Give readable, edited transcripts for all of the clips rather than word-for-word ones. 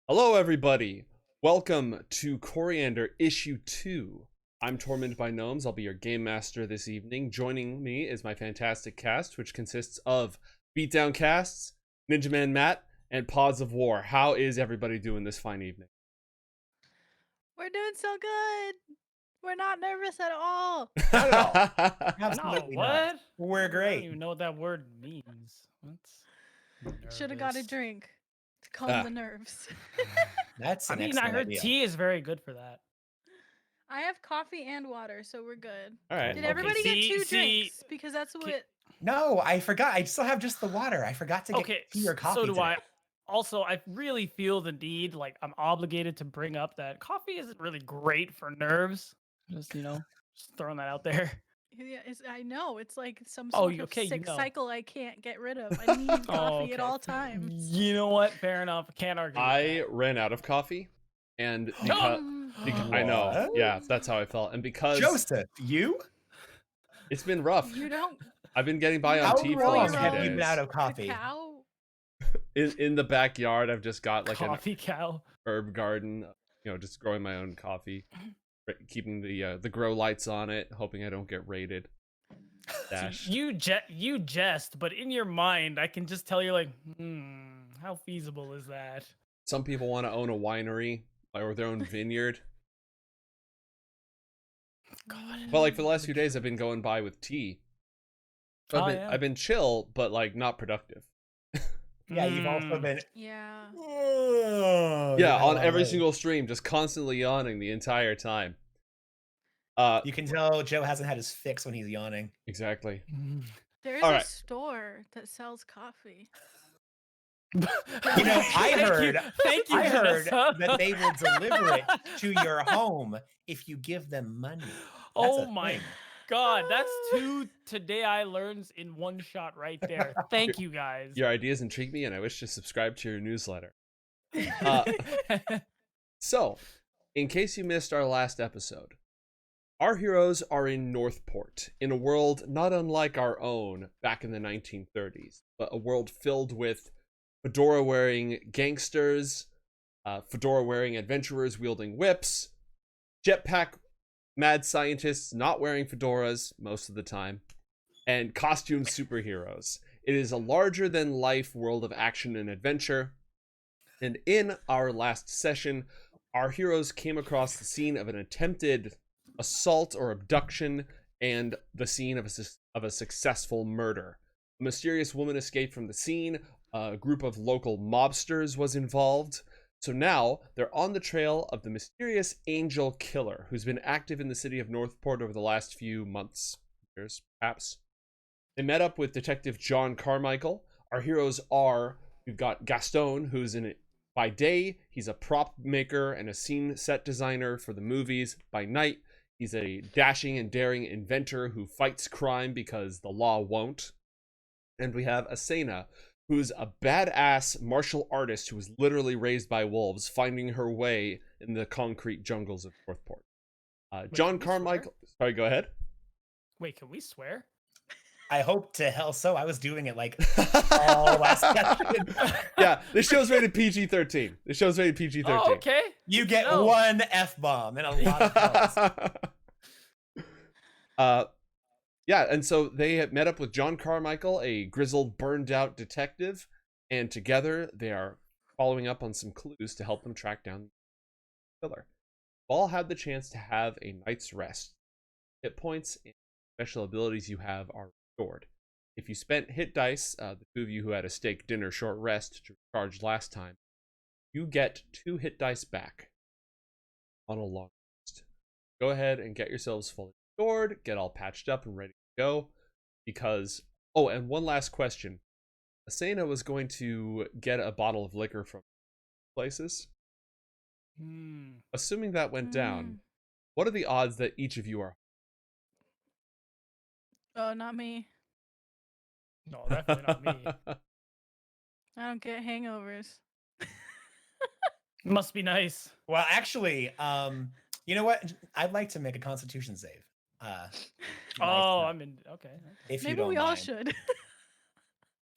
Hello, everybody. Welcome to Coriander Issue 2. I'm Tormented by Gnomes. I'll be your game master this evening. Joining me is my fantastic cast, which consists of Beatdown Casts, Ninja Man Matt, and Paws of War. How is everybody doing this fine evening? We're doing so good. We're not nervous at all. Not at all. No, Absolutely what? not. We're I don't great. even know what that word means. Should have got a Nervous. drink to calm the nerves. That's I an mean, I excellent heard idea. tea is very good for that. I have coffee and water, so we're good. All right. Did everybody get two see- drinks? Because that's what. No, I forgot. I still have just the water. I forgot to get Okay, tea or coffee so do today. I. Also, I really feel the need, like I'm obligated to bring up that coffee isn't really great for nerves. Just just throwing that out there. Yeah, I know it's like some Oh, sort of okay, sick know. cycle I can't get rid of. I need coffee at all times. You know what? Fair enough. Can't argue. with I that. ran out of coffee, and because, Mm. I know, What? yeah, that's how I felt. And because Joseph, you? it's been rough, You don't. I've been getting by on How tea for the long last few have you days. been out of coffee? Cacao. In the backyard, I've just got like Coffee cow. an herb garden, just growing my own coffee, keeping the grow lights on it, hoping I don't get raided. Dash. You jest, but in your mind, I can just tell you're like, how feasible is that? Some people want to own a winery or their own vineyard. God. But like for the last few days, I've been going by with tea. So I've been chill, but like not productive. Yeah, you've also been. Yeah. Oh, Yeah, you've on had a every lot of- single stream, just constantly yawning the entire time. You can tell Joe hasn't had his fix when he's yawning. Exactly. There's All a right. store that sells coffee. You know, I heard. Thank you, I heard Vanessa. that they will deliver it to your home if you give them money. That's Oh a my thing. God, that's two today I learns in one shot right there. Thank you guys. Your ideas intrigue me, and I wish to subscribe to your newsletter. So, in case you missed our last episode, our heroes are in Northport, in a world not unlike our own back in the 1930s, but a world filled with fedora-wearing gangsters, fedora-wearing adventurers wielding whips, jetpack mad scientists not wearing fedoras most of the time, and costume superheroes. It is a larger-than-life world of action and adventure, and in our last session, our heroes came across the scene of an attempted assault or abduction and the scene of a successful murder. A mysterious woman escaped from the scene. A group of local mobsters was involved. So now they're on the trail of the mysterious angel killer who's been active in the city of Northport over the last few months, years perhaps. They met up with Detective John Carmichael. Our heroes are, we've got Gastone, who's in it by day. He's a prop maker and a scene set designer for the movies. By night, he's a dashing and daring inventor who fights crime because the law won't. And we have Asena, who's a badass martial artist who was literally raised by wolves, finding her way in the concrete jungles of Northport. John can we Carmichael. Sorry, go ahead. Wait, can we swear? I hope to hell so. I was doing it like all last session. Yeah, this show's rated PG-13. This show's rated PG-13. Oh, okay. You get No. one F-bomb and a lot of balls. Yeah, and so they had met up with John Carmichael, a grizzled, burned-out detective, and together they are following up on some clues to help them track down the killer. All had the chance to have a night's rest. Hit points and special abilities you have are restored. If you spent hit dice, the two of you who had a steak dinner short rest to recharge last time, you get 2 hit dice back on a long rest. Go ahead and get yourselves fully restored, get all patched up and ready to go, because and one last question. Asena was going to get a bottle of liquor from places. Assuming that went down, what are the odds that each of you are? Oh, not me. No, definitely not me. I don't get hangovers. Must be nice. Well, actually, you know what? I'd like to make a Constitution save. I'm in. Okay. If you Maybe don't we all mind. should.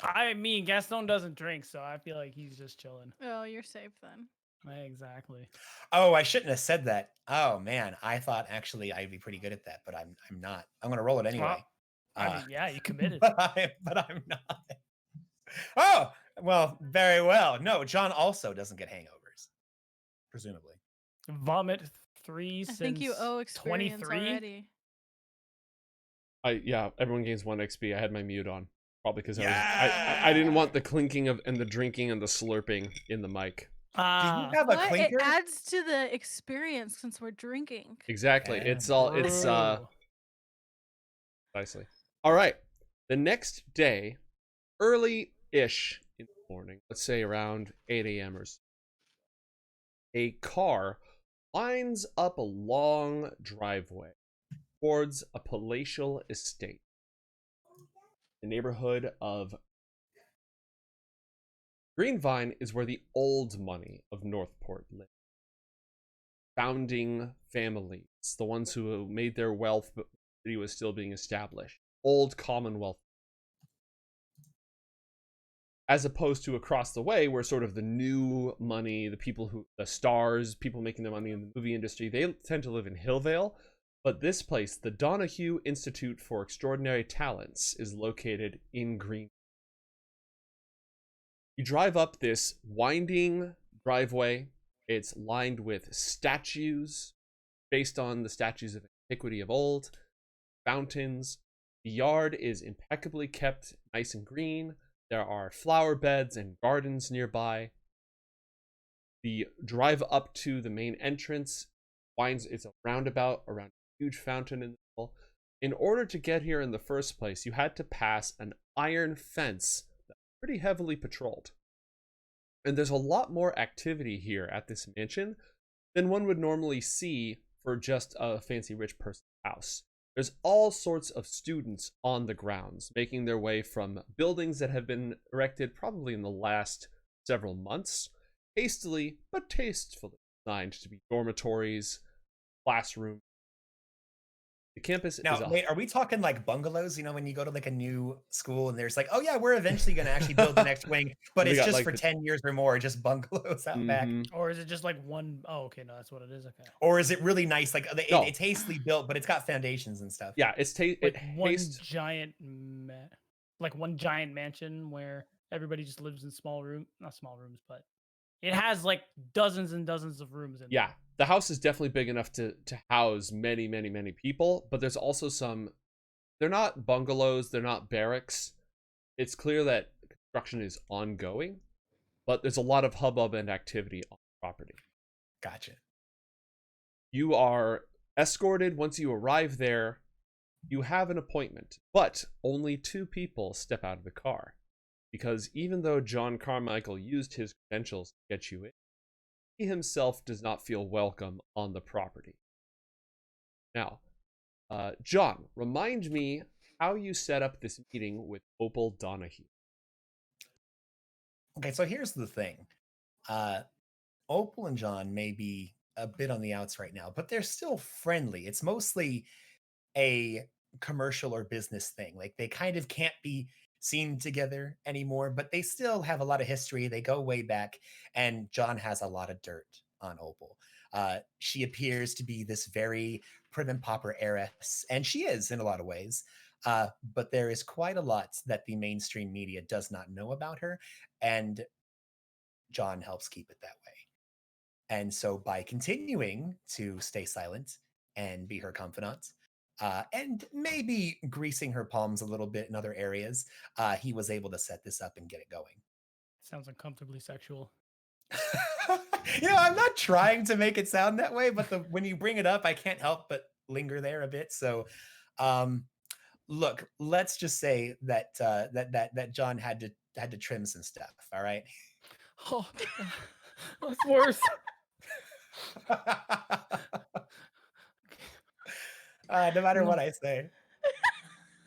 I mean, Gaston doesn't drink, so I feel like he's just chilling. Oh, you're safe then. Exactly. Oh, I shouldn't have said that. Oh man, I thought actually I'd be pretty good at that, but I'm not. I'm gonna roll it anyway. I mean, yeah, you committed. But I'm not. Oh, well, very well. No, John also doesn't get hangovers, presumably. Vomit 3 I since think you owe experience 23. already. Yeah, everyone gains 1 XP. I had my mute on. Probably because I didn't Yeah. want the clinking of and the drinking and the slurping in the mic. Do you Ah, have a What? It clinker? adds to the experience since we're drinking. Exactly. Yeah. It's true. precisely. All right. The next day, early-ish in the morning, let's say around 8 a.m. or so, a car lines up a long driveway towards a palatial estate. The neighborhood of Greenvine is where the old money of Northport lived. Founding families, the ones who made their wealth but the city was still being established. Old Commonwealth. As opposed to across the way, where sort of the new money, the stars, people making their money in the movie industry, they tend to live in Hillvale. But this place, the Donahue Institute for Extraordinary Talents, is located in Green. You drive up this winding driveway. It's lined with statues based on the statues of antiquity of old, fountains. The yard is impeccably kept nice and green. There are flower beds and gardens nearby. The drive up to the main entrance it's a roundabout around a huge fountain in the middle. In order to get here in the first place, you had to pass an iron fence that's pretty heavily patrolled. And there's a lot more activity here at this mansion than one would normally see for just a fancy rich person's house. There's all sorts of students on the grounds, making their way from buildings that have been erected probably in the last several months, hastily but tastefully designed to be dormitories, classrooms. The campus Now, is a... wait, are we talking like bungalows? You know, when you go to like a new school and there's like, oh yeah, we're eventually going to actually build the next wing, but We it's got, just like, for the- 10 years or more, just bungalows out back. Mhm. Or is it just like one? Oh, okay, no, that's what it is. Okay. Or is it really nice? Like No. it's hastily built, but it's got foundations and stuff. Yeah, Like one giant mansion where everybody just lives in not small rooms, but it has like dozens and dozens of rooms in Yeah, the house is definitely big enough to house many, many, many people, but there's also some... They're not bungalows, they're not barracks. It's clear that construction is ongoing, but there's a lot of hubbub and activity on the property. Gotcha. You are escorted once you arrive there. You have an appointment, but only 2 people step out of the car. Because even though John Carmichael used his credentials to get you in, he himself does not feel welcome on the property. Now, John, remind me how you set up this meeting with Opal Donahue. Okay, so here's the thing. Opal and John may be a bit on the outs right now, but they're still friendly. It's mostly a commercial or business thing. Like they kind of can't be seen together anymore, but they still have a lot of history. They go way back, and John has a lot of dirt on Opal. She appears to be this very prim and proper heiress, and she is in a lot of ways. But there is quite a lot that the mainstream media does not know about her, and John helps keep it that way. And so by continuing to stay silent and be her confidant, and maybe greasing her palms a little bit in other areas, he was able to set this up and get it going. Sounds uncomfortably sexual. You know, I'm not trying to make it sound that way, but when you bring it up, I can't help but linger there a bit. So, look, let's just say that that John had to trim some stuff. All right. Oh, that's worse. No matter what I say.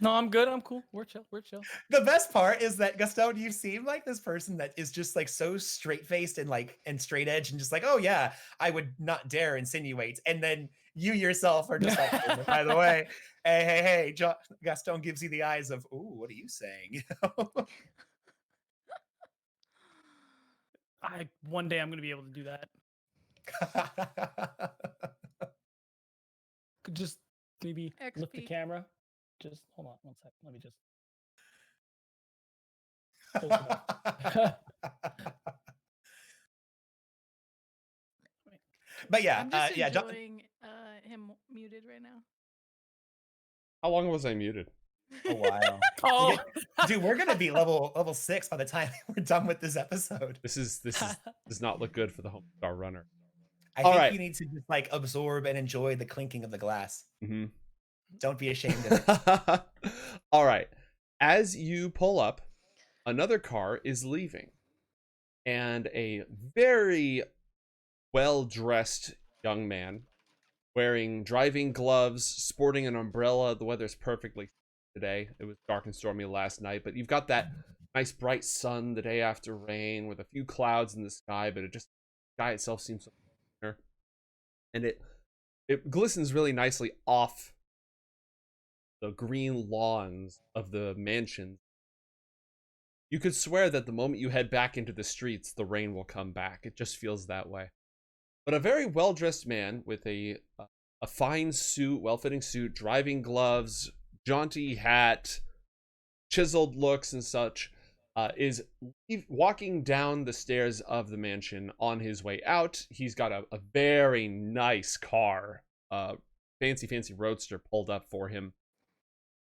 No, I'm good. I'm cool. We're chill. We're chill. The best part is that Gastone, you seem like this person that is just like so straight faced and like and straight edge and just like, oh yeah, I would not dare insinuate. And then you yourself are just like, by the way, hey, Gastone gives you the eyes of, ooh, what are you saying? One day I'm gonna be able to do that. Could just maybe lift the XP. camera. Just hold on one sec. Let me just. Close enough. But yeah, I'm just yeah, enjoying him muted right now. How long was I muted? a while. Oh, Dude, we're gonna be level 6 by the time we're done with this episode. This does not look good for the Homestar Runner. I All think right. you need to just like absorb and enjoy the clinking of the glass. Mm-hmm. Don't be ashamed of it. All right. As you pull up, another car is leaving, and a very well-dressed young man wearing driving gloves, sporting an umbrella. The weather's perfectly today. It was dark and stormy last night, but you've got that nice bright sun the day after rain with a few clouds in the sky, but the sky itself seems so clear. And it glistens really nicely off the green lawns of the mansion. You could swear that the moment you head back into the streets, the rain will come back. It just feels that way. But a very well-dressed man with a fine suit, well-fitting suit, driving gloves, jaunty hat, chiseled looks and such, is walking down the stairs of the mansion on his way out. He's got a very nice car, fancy roadster pulled up for him.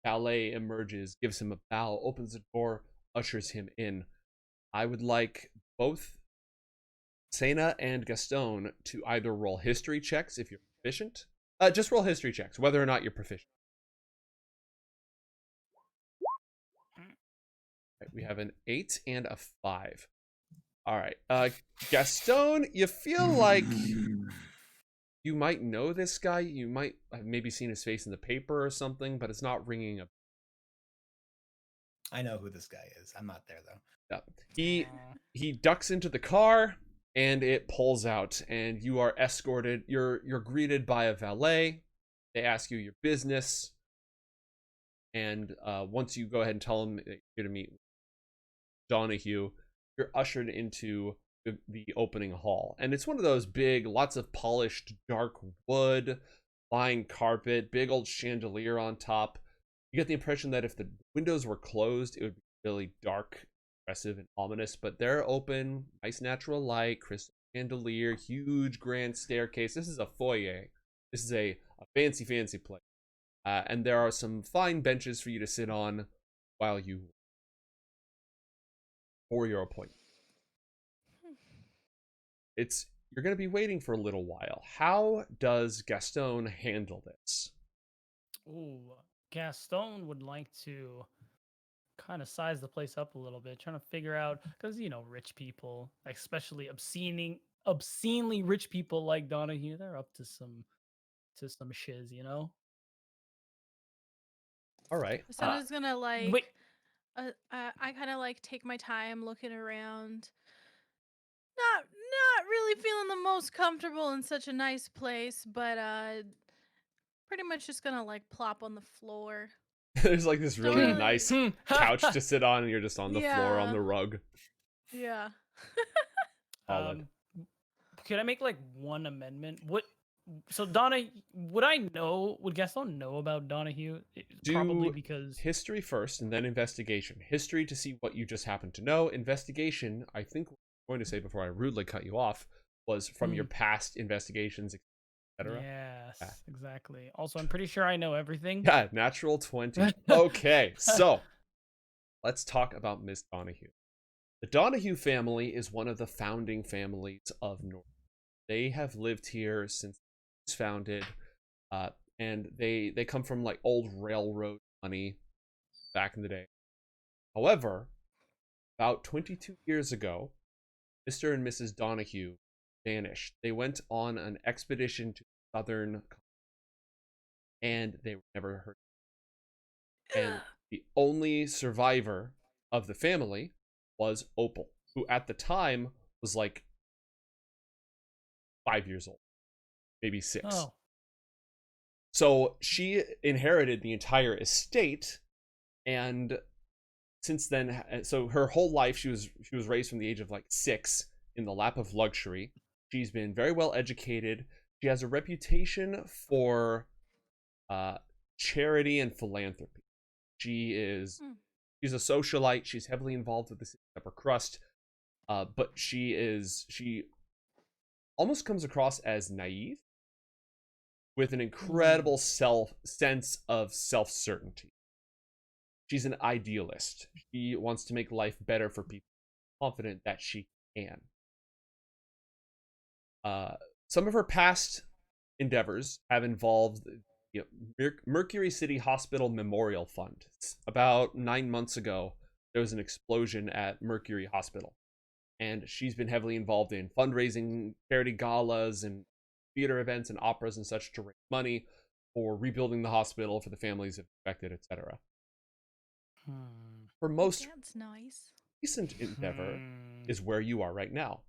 Valet emerges, gives him a bow, opens the door, ushers him in. I would like both Asena and Gastone to either roll history checks if you're proficient. Just roll history checks, whether or not you're proficient. Right, we have an 8 and a 5. All right. Gastone, you feel like you might know this guy. You might have maybe seen his face in the paper or something, but it's not ringing a. I know who this guy is. I'm not there though. Yeah. He ducks into the car and it pulls out, and you are escorted. You're greeted by a valet. They ask you your business, and once you go ahead and tell them that you're going to meet Donahue, you're ushered into the opening hall. And it's one of those big, lots of polished dark wood, fine carpet, big old chandelier on top. You get the impression that if the windows were closed, it would be really dark, oppressive, and ominous, but they're open, nice natural light, crystal chandelier, huge grand staircase. This is a foyer. This is a fancy place. And there are some fine benches for you to sit on while you for your appointment. You're going to be waiting for a little while. How does Gastone handle this? Ooh, Gastone would like to kind of size the place up a little bit, trying to figure out, because rich people, especially obscenely rich people like Donahue, they're up to some shiz, All right. So I'm just gonna wait. I kind of like take my time looking around. Not really feeling the most comfortable in such a nice place, but pretty much just gonna like plop on the floor. There's like this really Really? nice couch to sit on, and you're just on the floor on Yeah. the rug. Yeah. Solid. Could I make like one amendment? So would Gastone know about Donahue? Probably Do because history first and then investigation. History to see what you just happen to know. Investigation, I think what I'm going to say before I rudely cut you off, was from your past investigations, etc. Yes, Yeah. exactly. Also, I'm pretty sure I know everything. Yeah, natural 20. Okay, so let's talk about Miss Donahue. The Donahue family is one of the founding families of North. They have lived here since it was founded, and they come from like old railroad money back in the day. However, about 22 years ago, Mr. and Mrs. Donahue vanished. They went on an expedition to the southern, and they were never heard. And the only survivor of the family was Opal, who at the time was like 5 years old, maybe 6. Oh. So she inherited the entire estate, and since then, so her whole life she was raised from the age of like 6 in the lap of luxury. She's been very well educated. She has a reputation for charity and philanthropy. She's a socialite. She's heavily involved with the upper crust, but she almost comes across as naive, with an incredible sense of self-certainty. She's an idealist. She wants to make life better for people, confident that she can. Some of her past endeavors have involved Mercury City Hospital Memorial Fund. About 9 months ago, there was an explosion at Mercury Hospital, and she's been heavily involved in fundraising, charity galas, and theater events and operas and such to raise money for rebuilding the hospital for the families affected, etc. Her most recent endeavor is where you are right now.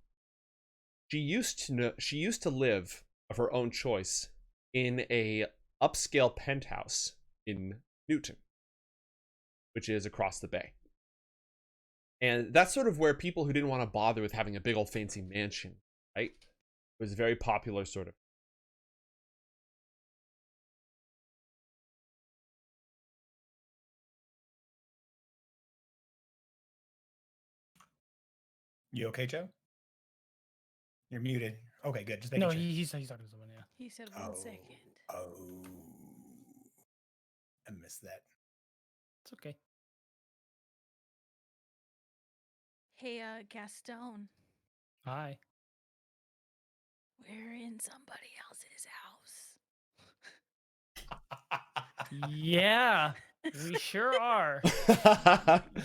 She used to live of her own choice in a upscale penthouse in Newton, which is across the bay. And that's sort of where people who didn't want to bother with having a big old fancy mansion, right? It was a very popular sort of. You okay, Joe? You're muted. Okay, good. Just making No, sure. he's talking to someone. Yeah. He said 1 second. Oh, I missed that. It's okay. Hey, Gastone. Hi. We're in somebody else's house. Yeah, we sure are.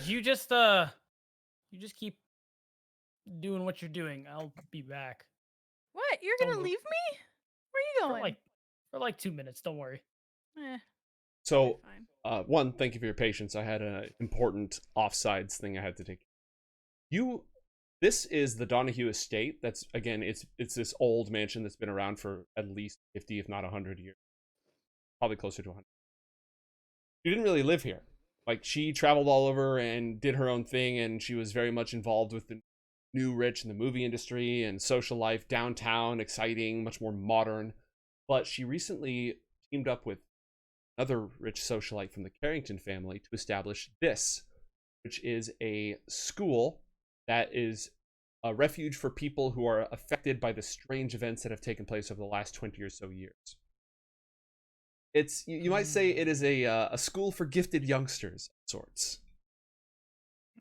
You just keep doing what you're doing. I'll be back. What? You're Don't gonna move. leave me? Where are you going? For like 2 minutes. Don't worry. So, fine. one, thank you for your patience. I had an important offsides thing I had to take. This is the Donahue estate. That's, again, it's this old mansion that's been around for at least 50, if not 100 years. Probably closer to 100. She didn't really live here. Like, she traveled all over and did her own thing, and she was very much involved with the new rich in the movie industry and social life, downtown, exciting, much more modern. But she recently teamed up with another rich socialite from the Carrington family to establish this, which is a school that is a refuge for people who are affected by the strange events that have taken place over the last 20 or so years. It's, you might say it is a school for gifted youngsters of sorts.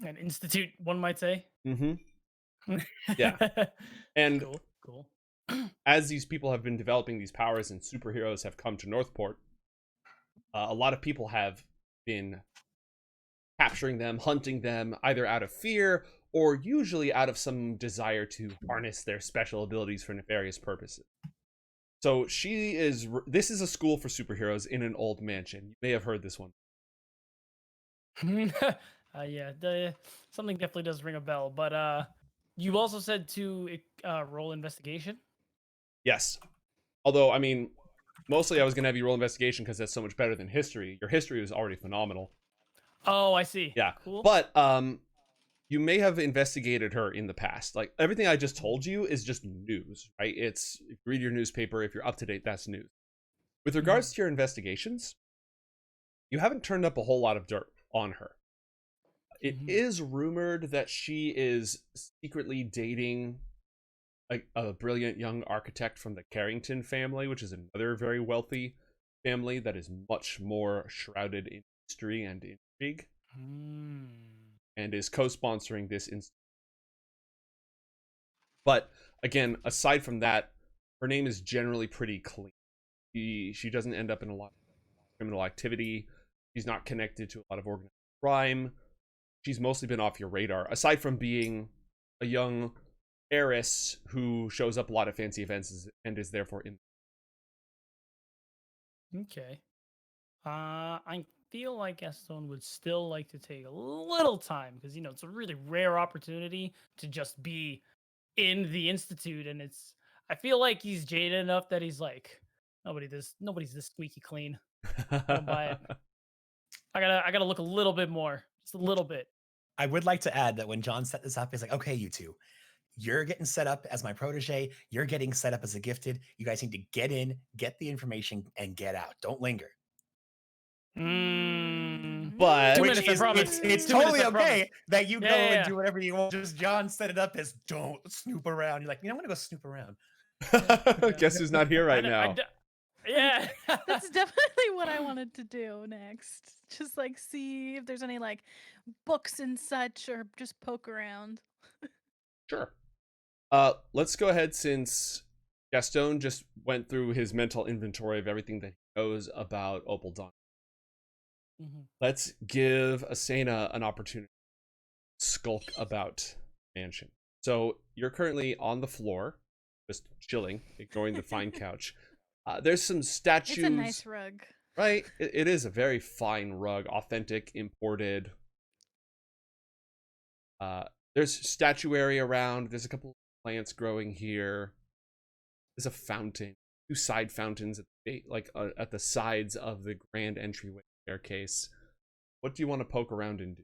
An institute, one might say. Yeah. And cool. As these people have been developing these powers and superheroes have come to Northport, a lot of people have been capturing them, hunting them, either out of fear or usually out of some desire to harness their special abilities for nefarious purposes. So this is a school for superheroes in an old mansion. You may have heard this one. Yeah, something definitely does ring a bell. But you also said to roll investigation? Yes. Although, I mean, mostly I was going to have you roll investigation because that's so much better than history. Your history was already phenomenal. Oh, I see. Yeah. Cool. But you may have investigated her in the past. Like, everything I just told you is just news, right? It's, if you read your newspaper, if you're up to date, that's news. With regards to your investigations, you haven't turned up a whole lot of dirt on her. It is rumored that she is secretly dating a brilliant young architect from the Carrington family, which is another very wealthy family that is much more shrouded in mystery and intrigue, and is co-sponsoring this institute. But again, aside from that, her name is generally pretty clean. She doesn't end up in a lot of criminal activity. She's not connected to a lot of organized crime. She's mostly been off your radar, aside from being a young heiress who shows up a lot of fancy events and is therefore in. Okay. I feel like Gastone would still like to take a little time because, it's a really rare opportunity to just be in the institute, and I feel like he's jaded enough that he's like, nobody's this squeaky clean. I don't buy it. I gotta look a little bit more, just a little bit. I would like to add that when John set this up, he's like, okay, you two, You're getting set up as my protege. You're getting set up as a gifted. You guys need to get in, get the information, and get out. Don't linger. But 2 Which minutes, I is promise. it's 2 totally minutes, I promise. okay that you Yeah, go yeah, and yeah. do whatever you want. Just John set it up as don't snoop around. You're like, I'm gonna go snoop around. Guess who's not here right now? Yeah. That's definitely what I wanted to do next. Just like see if there's any like books and such, or just poke around. Sure. Let's go ahead, since Gastone just went through his mental inventory of everything that he knows about Opal Dawn. Let's give Asena an opportunity to skulk about mansion. So you're currently on the floor, just chilling, ignoring the fine couch. There's some statues. It's a nice rug. Right? It is a very fine rug, authentic, imported. There's statuary around. There's a couple of plants growing here. There's a fountain, 2 side fountains at the sides of the grand entryway staircase. What do you want to poke around and do?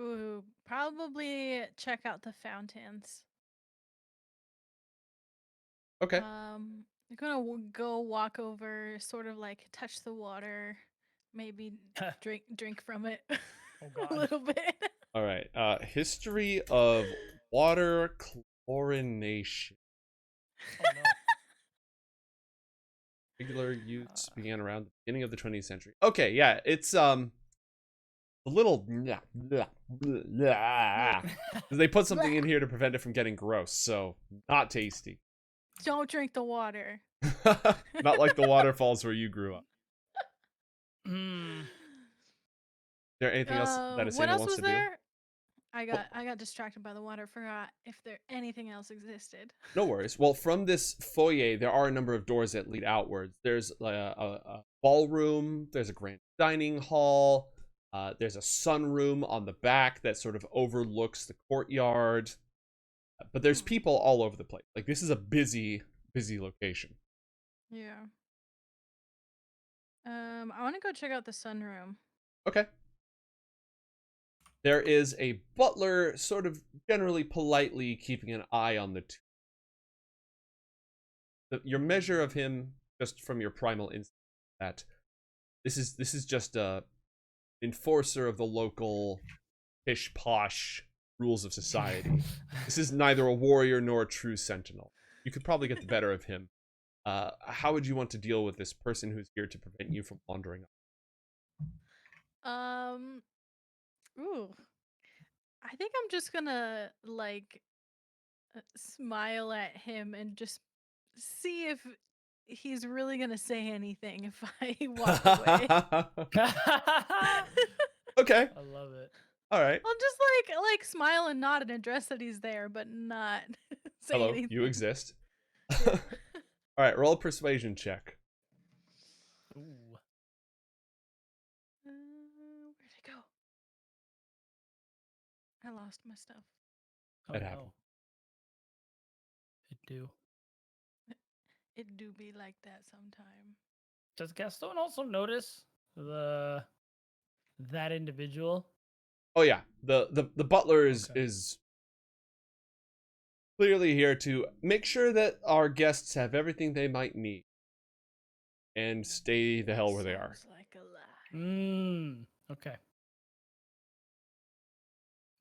Ooh, probably check out the fountains. Okay. I'm gonna go walk over, sort of like touch the water, maybe drink from it Oh a god. little bit. All right. History of water chlorination. Oh no. Regular use began around the beginning of the 20th century. Okay, yeah, it's a little they put something in here to prevent it from getting gross, so not tasty. Don't drink the water. Not like the waterfalls where you grew up. Is there anything else that Asena What else wants was to do? there? I got distracted by the water. Forgot if there anything else existed. No worries. Well, from this foyer, there are a number of doors that lead outwards. There's a ballroom. There's a grand dining hall. There's a sunroom on the back that sort of overlooks the courtyard. But there's people all over the place. Like, this is a busy location. Yeah. I want to go check out the sunroom. Okay. There is a butler sort of generally politely keeping an eye on the two. Your measure of him, just from your primal instinct, that this is just a enforcer of the local pish posh rules of society. This is neither a warrior nor a true sentinel. You could probably get the better of him. How would you want to deal with this person who's here to prevent you from wandering off? Ooh. I think I'm just gonna like smile at him and just see if he's really gonna say anything if I walk away. Okay. I love it. All right. I'll just like smile and nod and address that he's there, but not say Hello, anything. you exist. All right, roll a persuasion check. Ooh. Where'd it go? I lost my stuff. Oh It no. happened. It do. It do be like that sometime. Does Gastone also notice that individual? Oh yeah, the butler is Okay. is clearly here to make sure that our guests have everything they might need and stay the hell where they are. Sounds like a lie. Okay.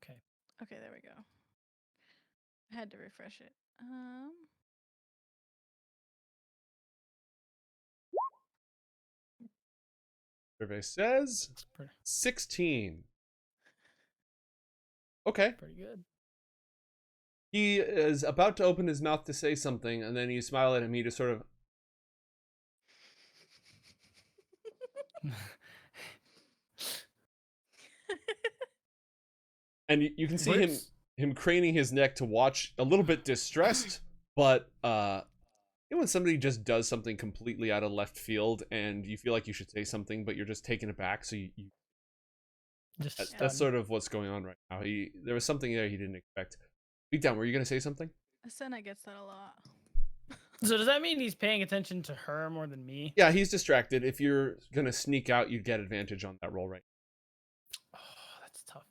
Okay. Okay, there we go. I had to refresh it. Survey says That's 16. Okay. pretty good. He is about to open his mouth to say something, and then you smile at him. He just sort of and you can see him craning his neck to watch, a little bit distressed, but when somebody just does something completely out of left field and you feel like you should say something, but you're just taken aback, so you Just that's stunned. sort of what's going on right now. There was something there he didn't expect. Beatdown, were you gonna say something? Asena gets that a lot. So does that mean he's paying attention to her more than me? Yeah, he's distracted. If you're gonna sneak out, you'd get advantage on that roll, right? Oh, that's tough.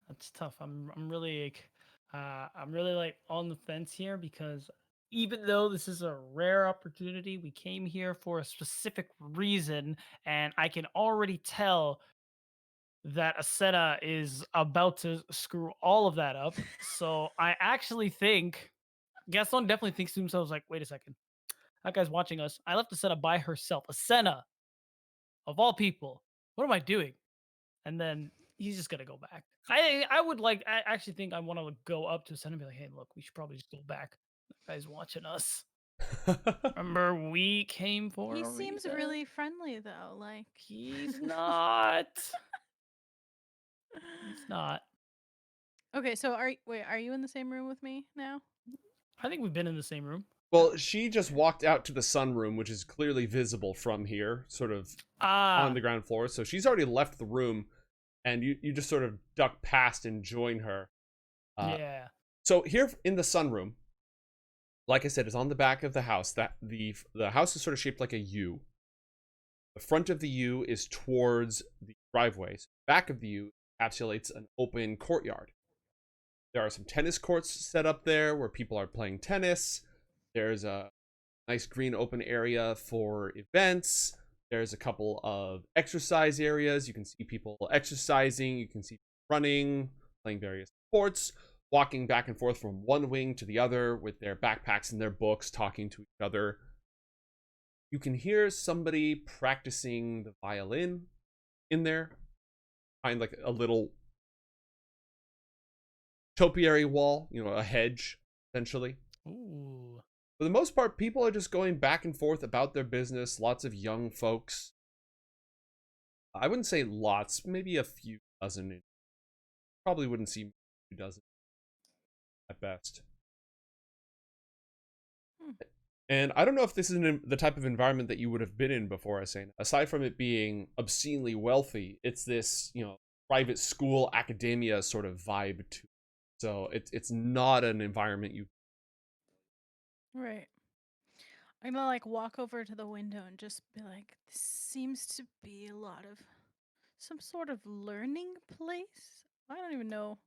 That's tough. I'm really like, I'm really like on the fence here because even though this is a rare opportunity, we came here for a specific reason, and I can already tell that Asena is about to screw all of that up. So I actually think Gaston definitely thinks to himself, like, wait a second, that guy's watching us. I left Asena by herself. Asena, of all people, what am I doing? And then he's just gonna go back. I would like. I actually think I want to go up to Asena and be like, hey, look, we should probably just go back. That guy's watching us. Remember, we came for He a seems reason? really friendly though. Like He's not. He's not. Okay, so are you in the same room with me now? I think we've been in the same room. Well, she just walked out to the sunroom, which is clearly visible from here, sort of on the ground floor. So she's already left the room, and you just sort of duck past and join her. Yeah. So here in the sunroom, like I said, is on the back of the house. That the house is sort of shaped like a U. The front of the U is towards the driveway. So the back of the U encapsulates an open courtyard. There are some tennis courts set up there where people are playing tennis. There's a nice green open area for events. There's a couple of exercise areas. You can see people exercising. You can see running, playing various sports, walking back and forth from one wing to the other with their backpacks and their books, talking to each other. You can hear somebody practicing the violin in there, behind like a little topiary wall, a hedge, essentially. Ooh. For the most part, people are just going back and forth about their business. Lots of young folks. I wouldn't say lots, maybe a few dozen. Probably wouldn't see a few dozen at best. And I don't know if this is the type of environment that you would have been in before, Asena. Aside from it being obscenely wealthy, it's this, private school academia sort of vibe to it. So it's not an environment you. Right. I'm gonna like walk over to the window and just be like, this seems to be a lot of some sort of learning place. I don't even know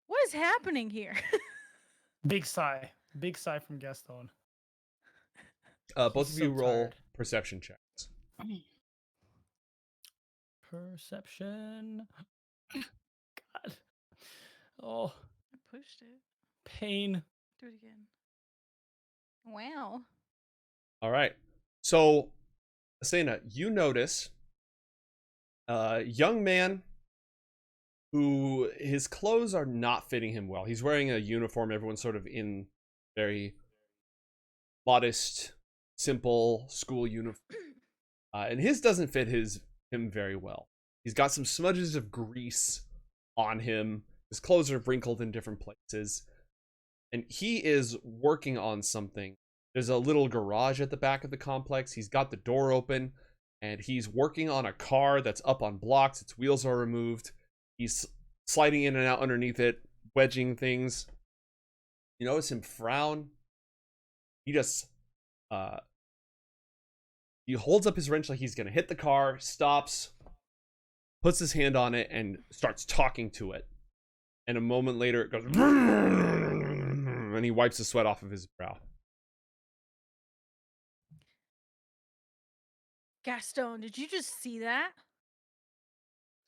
what is happening here. Big sigh. Big sigh from Gaston. Both He's of you so roll tired. perception checks. Perception. God. Oh, I pushed it. pain. Do it again. Wow. All right. So, Asena, you notice a young man who his clothes are not fitting him well. He's wearing a uniform. Everyone's sort of in very modest, simple school uniform. And his doesn't fit him very well. He's got some smudges of grease on him. His clothes are wrinkled in different places. And he is working on something. There's a little garage at the back of the complex. He's got the door open, and he's working on a car that's up on blocks. Its wheels are removed. He's sliding in and out underneath it, wedging things. You notice him frown. He just he holds up his wrench like he's gonna hit the car, stops, puts his hand on it, and starts talking to it. And a moment later, it goes, and he wipes the sweat off of his brow. Gastone, did you just see that?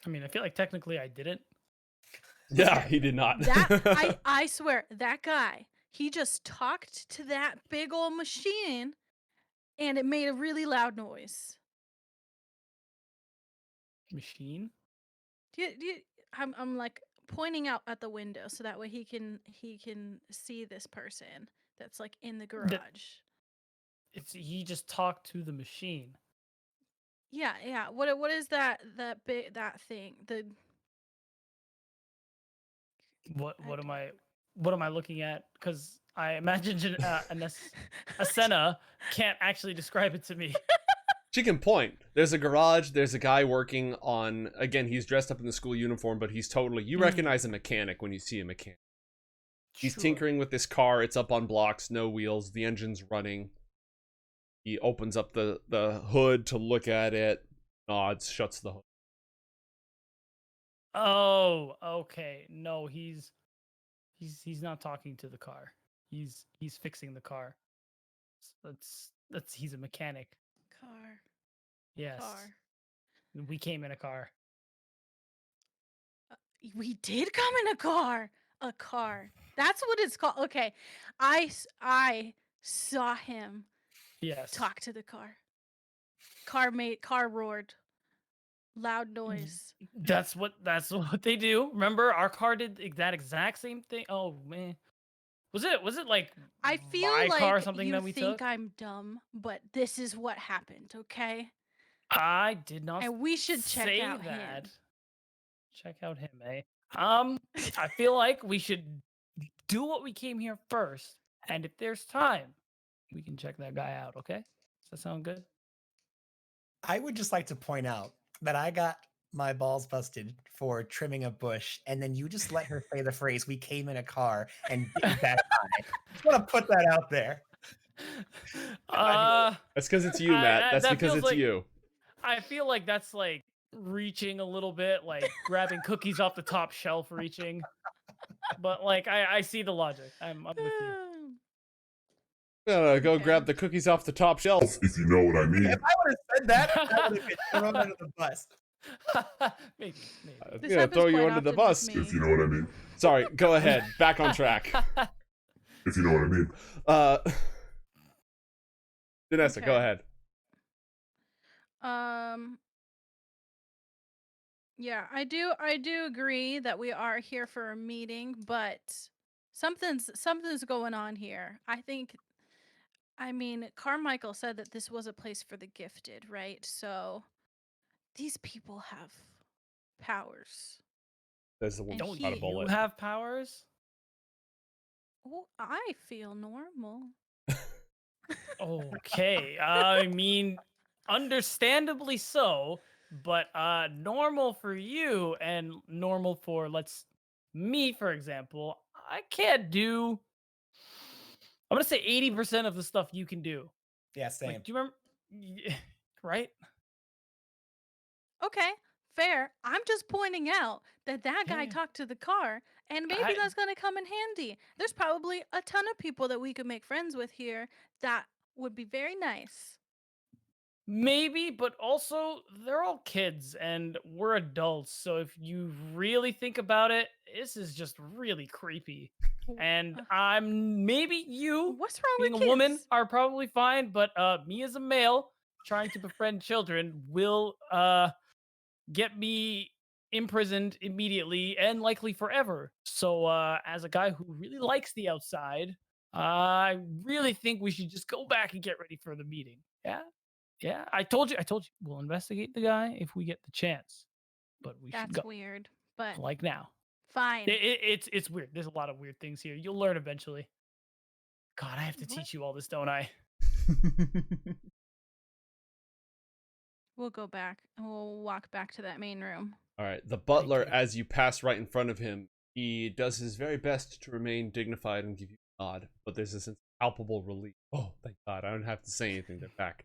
I mean, I feel like technically I didn't. Yeah, he did not. I swear, that guy, he just talked to that big old machine and it made a really loud noise. Machine? I'm like pointing out at the window so that way he can see this person that's like in the garage. He just talked to the machine. Yeah. What is that thing? What am I looking at? Because I imagine Asena can't actually describe it to me. She can point. There's a garage. There's a guy working on. Again, he's dressed up in the school uniform, but he's totally. You recognize a mechanic when you see a mechanic. He's tinkering with this car. It's up on blocks, no wheels. The engine's running. He opens up the hood to look at it. Nods, shuts the hood. Oh, okay. No, he's He's not talking to the car. He's fixing the car. That's he's a mechanic. Car. Yes. Car. We came in a car. We did come in a car. A car. That's what it's called. Okay. I saw him Yes. talk to the car. Car roared. Loud noise. That's what they do. Remember, our car did that exact same thing. Oh man. Was it like I feel my like car or something you that we think took? I'm dumb, but this is what happened, okay? I did not And we should check say out that. him. Check out him, eh? I feel like we should do what we came here first, and if there's time, we can check that guy out, okay? Does that sound good? I would just like to point out that I got my balls busted for trimming a bush, and then you just let her say the phrase, "We came in a car," and did that high. Just want to put that out there. That's because it's you, Matt. That's that because feels it's like, you. I feel like that's like reaching a little bit, like grabbing cookies off the top shelf reaching. But like I see the logic. I'm with you. No, go Okay. grab the cookies off the top shelf. If you know what I mean. If I would have said that, I would have been thrown under the bus. maybe. I'm This gonna happens throw you quite under the often with bus. me. If you know what I mean. Sorry, go ahead. Back on track. If you know what I mean. Vanessa, go Okay. ahead. Yeah, I do agree that we are here for a meeting, but something's going on here. I mean, Carmichael said that this was a place for the gifted, right? So these people have powers. There's the one And about a he- You bullet. have powers? Oh, I feel normal. Okay. I mean, understandably so, but normal for you and normal for me, for example, I can't do, I'm gonna say 80% of the stuff you can do. Yeah, same. Like, do you remember? Right? Okay, fair. I'm just pointing out that guy Yeah. talked to the car, and maybe that's going to come in handy. There's probably a ton of people that we could make friends with here that would be very nice. Maybe, but also they're all kids and we're adults. So if you really think about it, this is just really creepy. And maybe you, What's wrong being with a woman, kids? are probably fine, but me as a male trying to befriend children will get me imprisoned immediately and likely forever. So as a guy who really likes the outside, I really think we should just go back and get ready for the meeting. Yeah, I told you we'll investigate the guy if we get the chance, but we should That's go weird, but like now. fine. It's weird. There's a lot of weird things here. You'll learn eventually. God, I have to What? teach you all this, don't I? We'll go back and we'll walk back to that main room. All right. The butler, you. as you pass right in front of him, he does his very best to remain dignified and give you a nod, but there's this palpable relief. Oh, thank God. I don't have to say anything. They're back.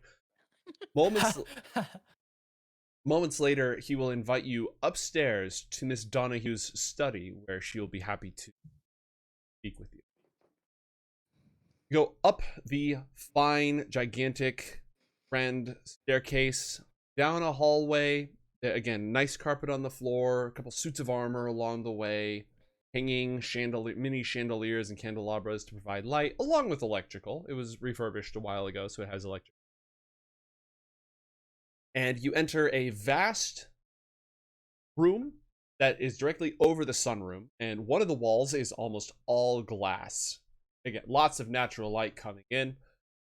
Moments later, he will invite you upstairs to Miss Donahue's study, where she'll be happy to speak with you. You go up the fine, gigantic, grand staircase, down a hallway. Again, nice carpet on the floor, a couple suits of armor along the way, hanging mini chandeliers and candelabras to provide light, along with electrical. It was refurbished a while ago, so it has electric. And you enter a vast room that is directly over the sunroom, and one of the walls is almost all glass. Again, lots of natural light coming in,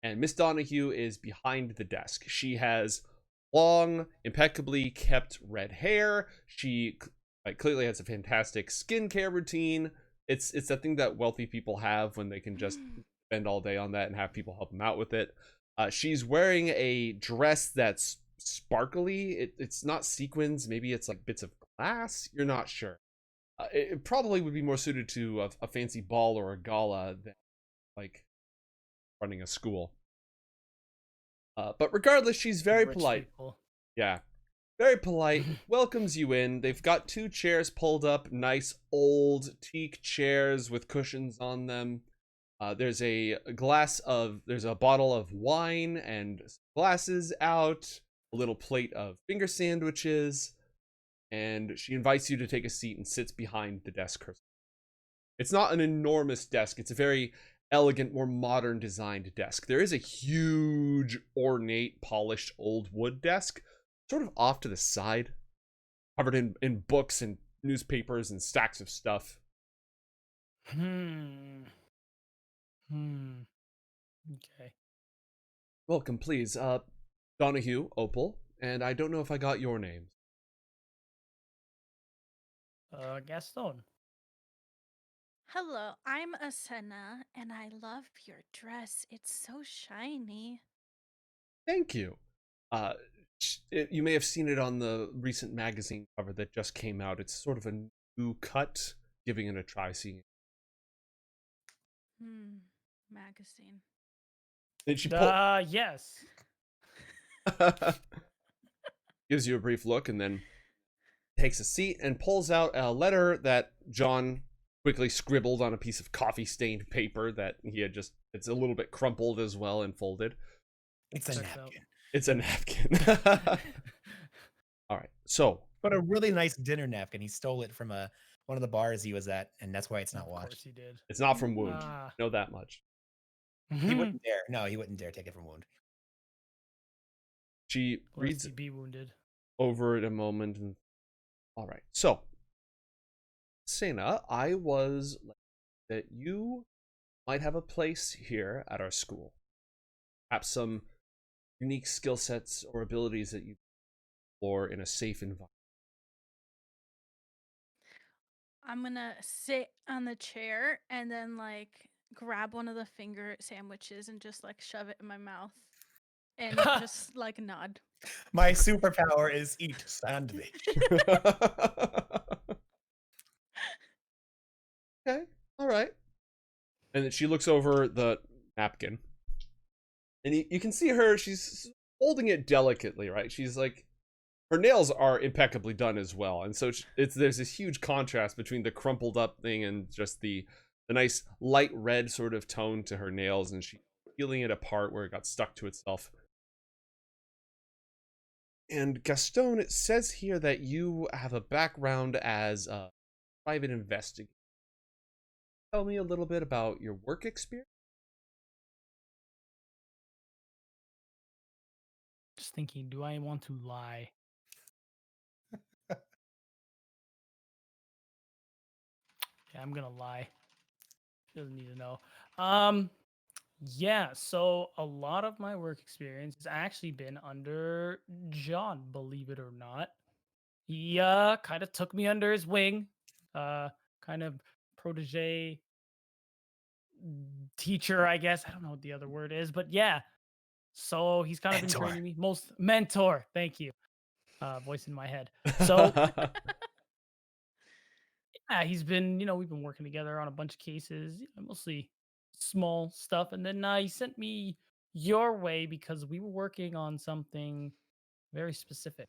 and Miss Donahue is behind the desk. She has long, impeccably kept red hair. She clearly has a fantastic skincare routine. It's that thing that wealthy people have when they can just spend all day on that and have people help them out with it. She's wearing a dress that's sparkly. It's not sequins. Maybe it's like bits of glass. You're not sure. It probably would be more suited to a fancy ball or a gala than like running a school. But regardless, she's very Rich polite. people. Yeah, very polite, welcomes you in. They've got 2 chairs pulled up, nice old teak chairs with cushions on them. There's a bottle of wine and glasses out, a little plate of finger sandwiches, and she invites you to take a seat and sits behind the desk herself. It's not an enormous desk. It's a very elegant, more modern designed desk. There is a huge, ornate, polished old wood desk, sort of off to the side, covered in books and newspapers and stacks of stuff. Okay. Welcome, please. Donahue, Opal, and I don't know if I got your names. Gastone. Hello, I'm Asena, and I love your dress. It's so shiny. Thank you. You may have seen it on the recent magazine cover that just came out. It's sort of a new cut, giving it a try seeing it. Magazine. And she Yes. gives you a brief look and then takes a seat and pulls out a letter that John quickly scribbled on a piece of coffee-stained paper that he had it's a little bit crumpled as well and folded. It's a Checks out. napkin. It's a napkin. All right, so. But a really nice dinner napkin. He stole it from one of the bars he was at, and that's why it's not Of course washed. he did. It's not from Wound. Ah. Know that much. He wouldn't dare. No, he wouldn't dare take it from Wound. She reads Lest he be wounded. over it a moment and all right, so Asena, I was that you might have a place here at our school, perhaps some unique skill sets or abilities that you explore in a safe environment. I'm gonna sit on the chair and then like grab one of the finger sandwiches and just like shove it in my mouth and just like nod. My superpower is eat sandwich. Okay, all right. And then she looks over the napkin, and you can see her. She's holding it delicately, right? She's like, her nails are impeccably done as well, and so there's this huge contrast between the crumpled up thing and just the nice light red sort of tone to her nails, and she's peeling it apart where it got stuck to itself. And Gastone, it says here that you have a background as a private investigator. Tell me a little bit about your work experience. Just thinking, do I want to lie? Yeah, I'm gonna lie. She doesn't need to know. Yeah, so a lot of my work experience has actually been under John, believe it or not. He kind of took me under his wing, kind of protege teacher, I guess. I don't know what the other word is, but yeah. So he's kind of been Mentor. training me. Most mentor, thank you. Voice in my head. So yeah, he's been, we've been working together on a bunch of cases, mostly small stuff. And then he sent me your way because we were working on something very specific.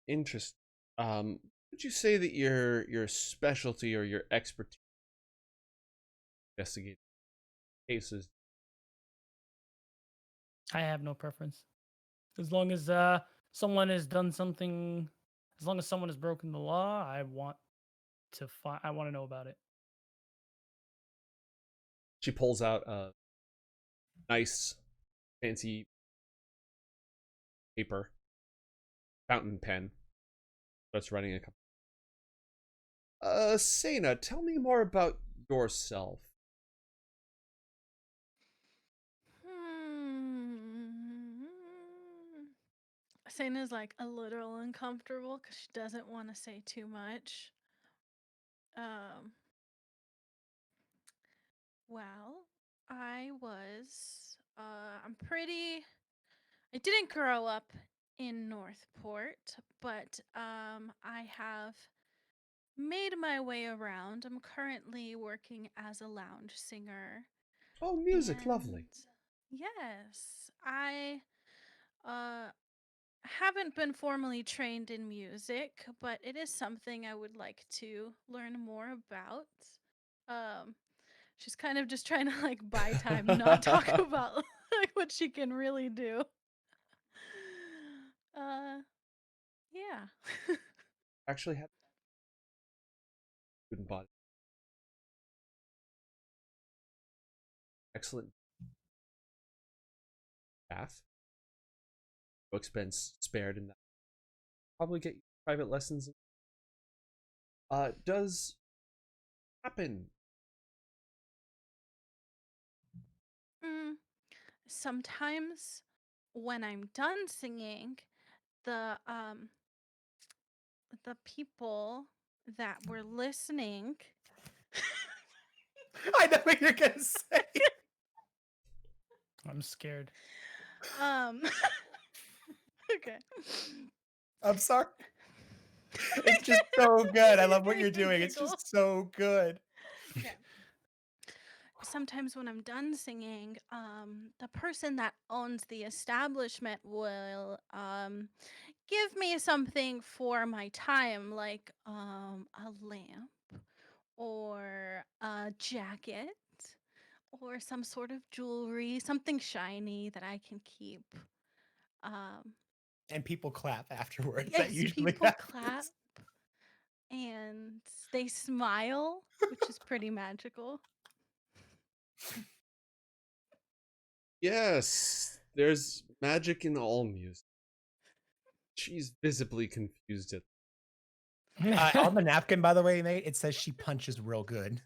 Interesting. Would you say that your specialty or your expertise investigating cases? I have no preference. As long as someone has done something, as long as someone has broken the law, I want to know about it. She pulls out a nice, fancy paper fountain pen. Starts writing a couple. Sena, tell me more about yourself. Sena's like a little uncomfortable because she doesn't want to say too much. Well, I didn't grow up in Northport, but I have made my way around. I'm currently working as a lounge singer. Oh, music, lovely. Yes, I Haven't been formally trained in music, but it is something I would like to learn more about. Um, she's kind of just trying to like buy time, not talk about like what she can really do. Yeah. Actually had good body. Excellent staff. No expense spared in that. Probably get you private lessons. Does happen. Mm, sometimes when I'm done singing, the the people that were listening I know what you're gonna say. I'm scared. um okay. I'm sorry. It's just so good. I love what Make you're me doing. It's giggle. just so good. Okay. Sometimes when I'm done singing, the person that owns the establishment will give me something for my time, like a lamp or a jacket or some sort of jewelry, something shiny that I can keep. Um, And people clap afterwards. That yes, usually people clap happens. and they smile, which is pretty magical. Yes, there's magic in all music. She's visibly confused at. On the napkin, by the way, mate, it says she punches real good.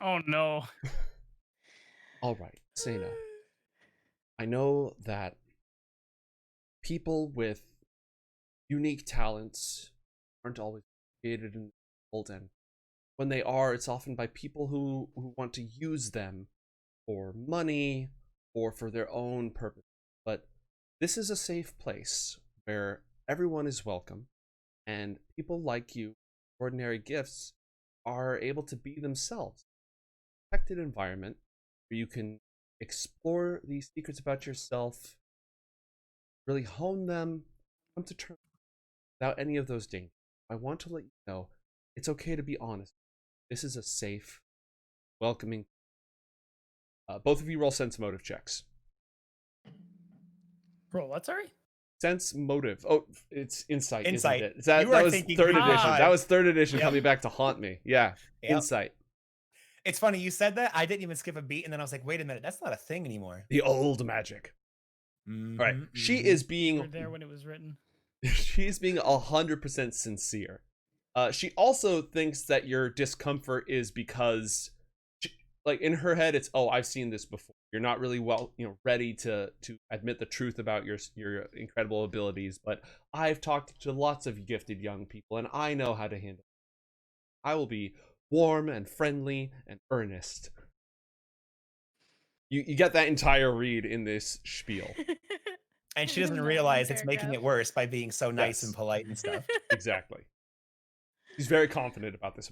Oh no. All right, Asena. I know that people with unique talents aren't always created in the world, and when they are, it's often by people who want to use them for money or for their own purpose. But this is a safe place where everyone is welcome, and people like you, ordinary gifts, are able to be themselves. Protected environment where you can explore these secrets about yourself, really hone them, come to terms without any of those dangers. I want to let you know it's okay to be honest. This is a safe, welcoming. Both of you roll sense motive checks. Bro, what? Sorry? Sense motive. Oh, it's insight, Insight. isn't it? That You are was thinking third pretty edition. hard. That was third edition Yep. coming back to haunt me. Yeah, Yep. insight. It's funny you said that. I didn't even skip a beat, and then I was like, "Wait a minute, that's not a thing anymore." The old magic. Mhm, All right, she mhm. is You being were there when it was written. she's being 100% sincere. She also thinks that your discomfort is because, like in her head, it's I've seen this before. You're not really ready to admit the truth about your incredible abilities. But I've talked to lots of gifted young people, and I know how to handle it. I will be warm and friendly and earnest. You get that entire read in this spiel. And she doesn't That one realize it's making it paragraph. worse by being so nice and Yes. polite and stuff. Exactly. She's very confident about this.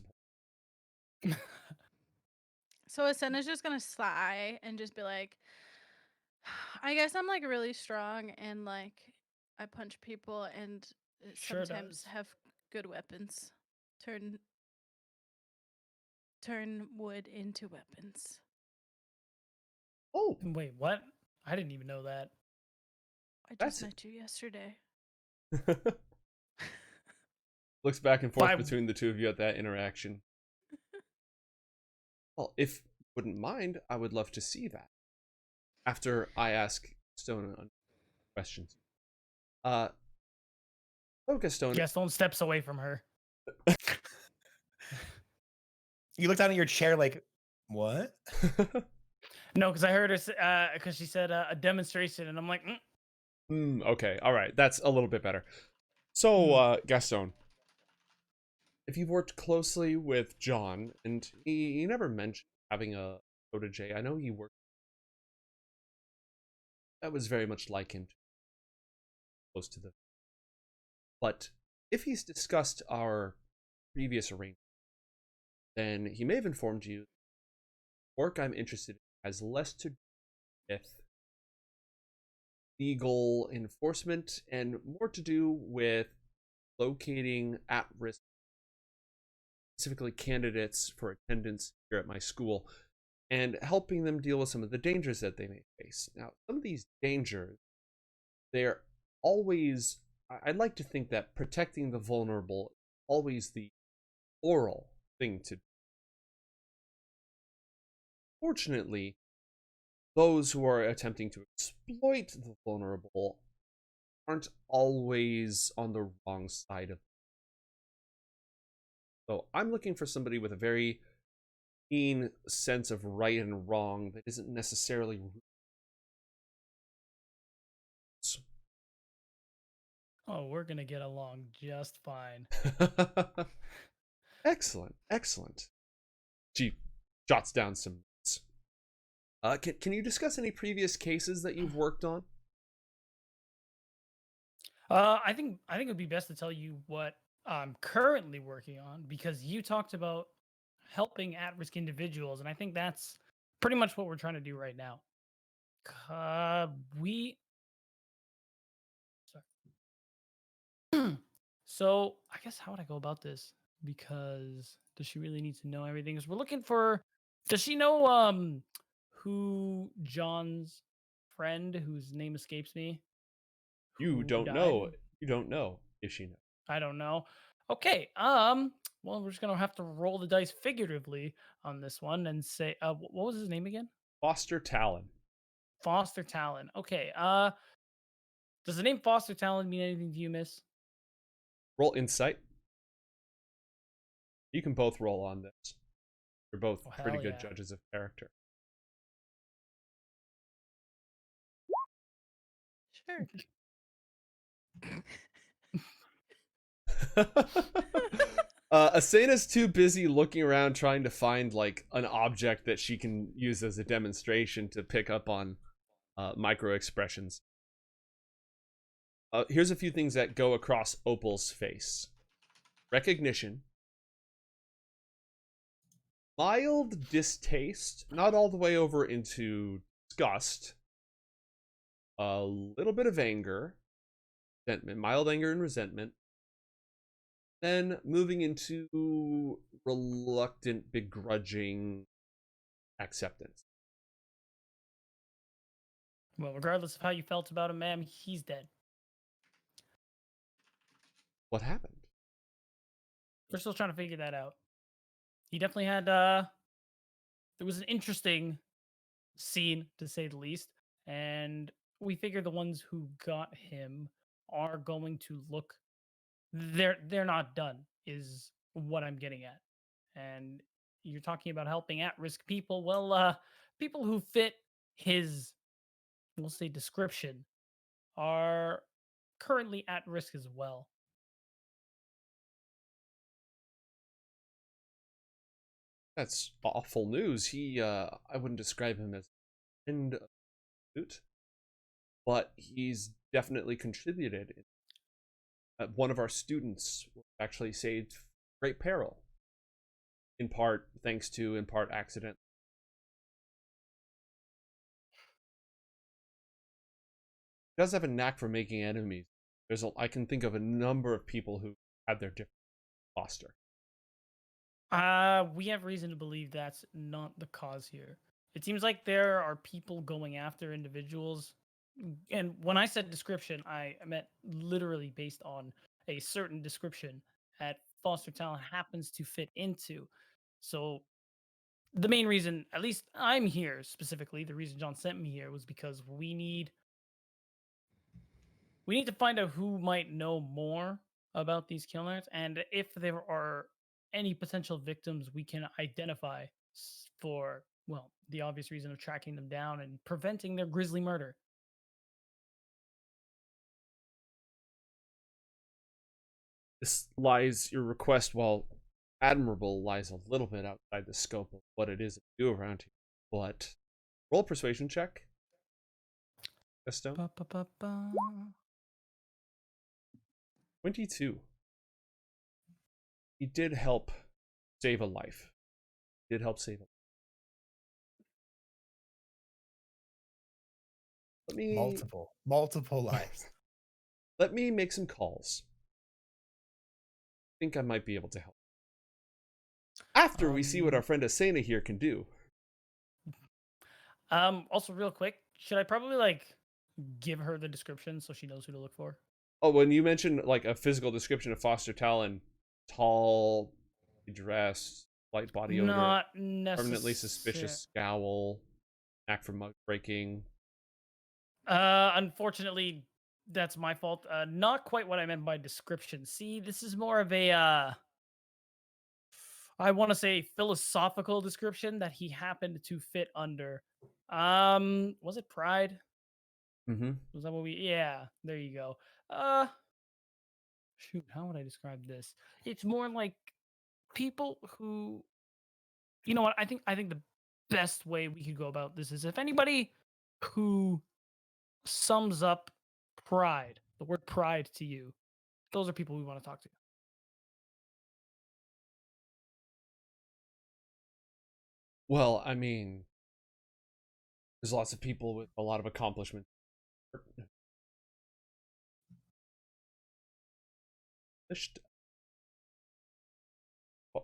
So Asena's just gonna sigh and just be like, I guess I'm like really strong and like I punch people and Sure sometimes does. have good weapons. Turn wood into weapons. Oh, Wait, what? I didn't even know that. I That's- just met you yesterday. looks back and forth Why- between the two of you at that interaction. Well, if you wouldn't mind, I would love to see that. After I ask Gastone questions. Gastone. Gaston steps away from her. You look down at your chair like, what? No, because I heard her because she said a demonstration, and I'm like, Okay, all right, that's a little bit better. So, Gastone, if you've worked closely with John, and he never mentioned having a protege, I know he worked. That was very much like him, close to the. But if he's discussed our previous arrangement, then he may have informed you the work I'm interested in has less to do with legal enforcement and more to do with locating at-risk, specifically candidates for attendance here at my school, and helping them deal with some of the dangers that they may face. Now, some of these dangers, they're always, I'd like to think that protecting the vulnerable is always the oral thing to do. Fortunately, those who are attempting to exploit the vulnerable aren't always on the wrong side of it. So I'm looking for somebody with a very keen sense of right and wrong that isn't necessarily Oh, we're gonna get along just fine. Excellent, excellent. She jots down some notes. Can you discuss any previous cases that you've worked on? I think it would be best to tell you what I'm currently working on, because you talked about helping at-risk individuals, and I think that's pretty much what we're trying to do right now. We sorry. So I guess how would I go about this? Because does she really need to know everything? Because we're looking for. Does she know who John's friend, whose name escapes me, You who don't died? know. You don't know if she knows. I don't know. Okay. Well, we're just gonna have to roll the dice figuratively on this one and say, what was his name again? Foster Talon. Foster Talon. Okay. Does the name Foster Talon mean anything to you, Miss? Roll insight. You can both roll on this. You're both Oh, pretty hell good yeah. judges of character. Sure. Asena's too busy looking around trying to find like an object that she can use as a demonstration to pick up on micro expressions. Here's a few things that go across Opal's face: recognition, mild distaste, not all the way over into disgust, a little bit of anger, resentment, mild anger and resentment, then moving into reluctant, begrudging acceptance. Well, regardless of how you felt about him, ma'am, he's dead. What happened? We're still trying to figure that out. He definitely had it was an interesting scene, to say the least, and we figure the ones who got him are going to look, they're not done, is what I'm getting at. And you're talking about helping at-risk people. Well, people who fit his, we'll say, description are currently at risk as well. That's awful news. I wouldn't describe him as end suit, but he's definitely contributed. One of our students was actually saved great peril, in part thanks to, in part accident. He does have a knack for making enemies. I can think of a number of people who had their different foster. We have reason to believe that's not the cause here. It seems like there are people going after individuals. And when I said description, I meant literally based on a certain description that foster talent happens to fit into. So the main reason, at least I'm here specifically, the reason John sent me here was because we need to find out who might know more about these killers, and if there are any potential victims we can identify for, well, the obvious reason of tracking them down and preventing their grisly murder. Your request, while admirable, lies a little bit outside the scope of what it is to do around here. But roll persuasion check. Gastone. 22. He did help save a life. He did help save a life. Let me multiple lives. let me make some calls. I think I might be able to help. After we see what our friend Asena here can do. Also, real quick, should I probably like give her the description so she knows who to look for? Oh, when you mentioned like a physical description of Foster Talon, tall, dressed, light body odor, Not permanently necessarily. suspicious scowl, knack for mug breaking. Unfortunately, that's my fault. Not quite what I meant by description. See, this is more of a I want to say philosophical description that he happened to fit under. Was it pride? Mm-hmm. Was that what we? Yeah, there you go. Shoot, how would I describe this? It's more like people who, you know what? I think the best way we could go about this is if anybody who sums up pride, the word pride to you, those are people we want to talk to. Well, I mean, there's lots of people with a lot of accomplishments.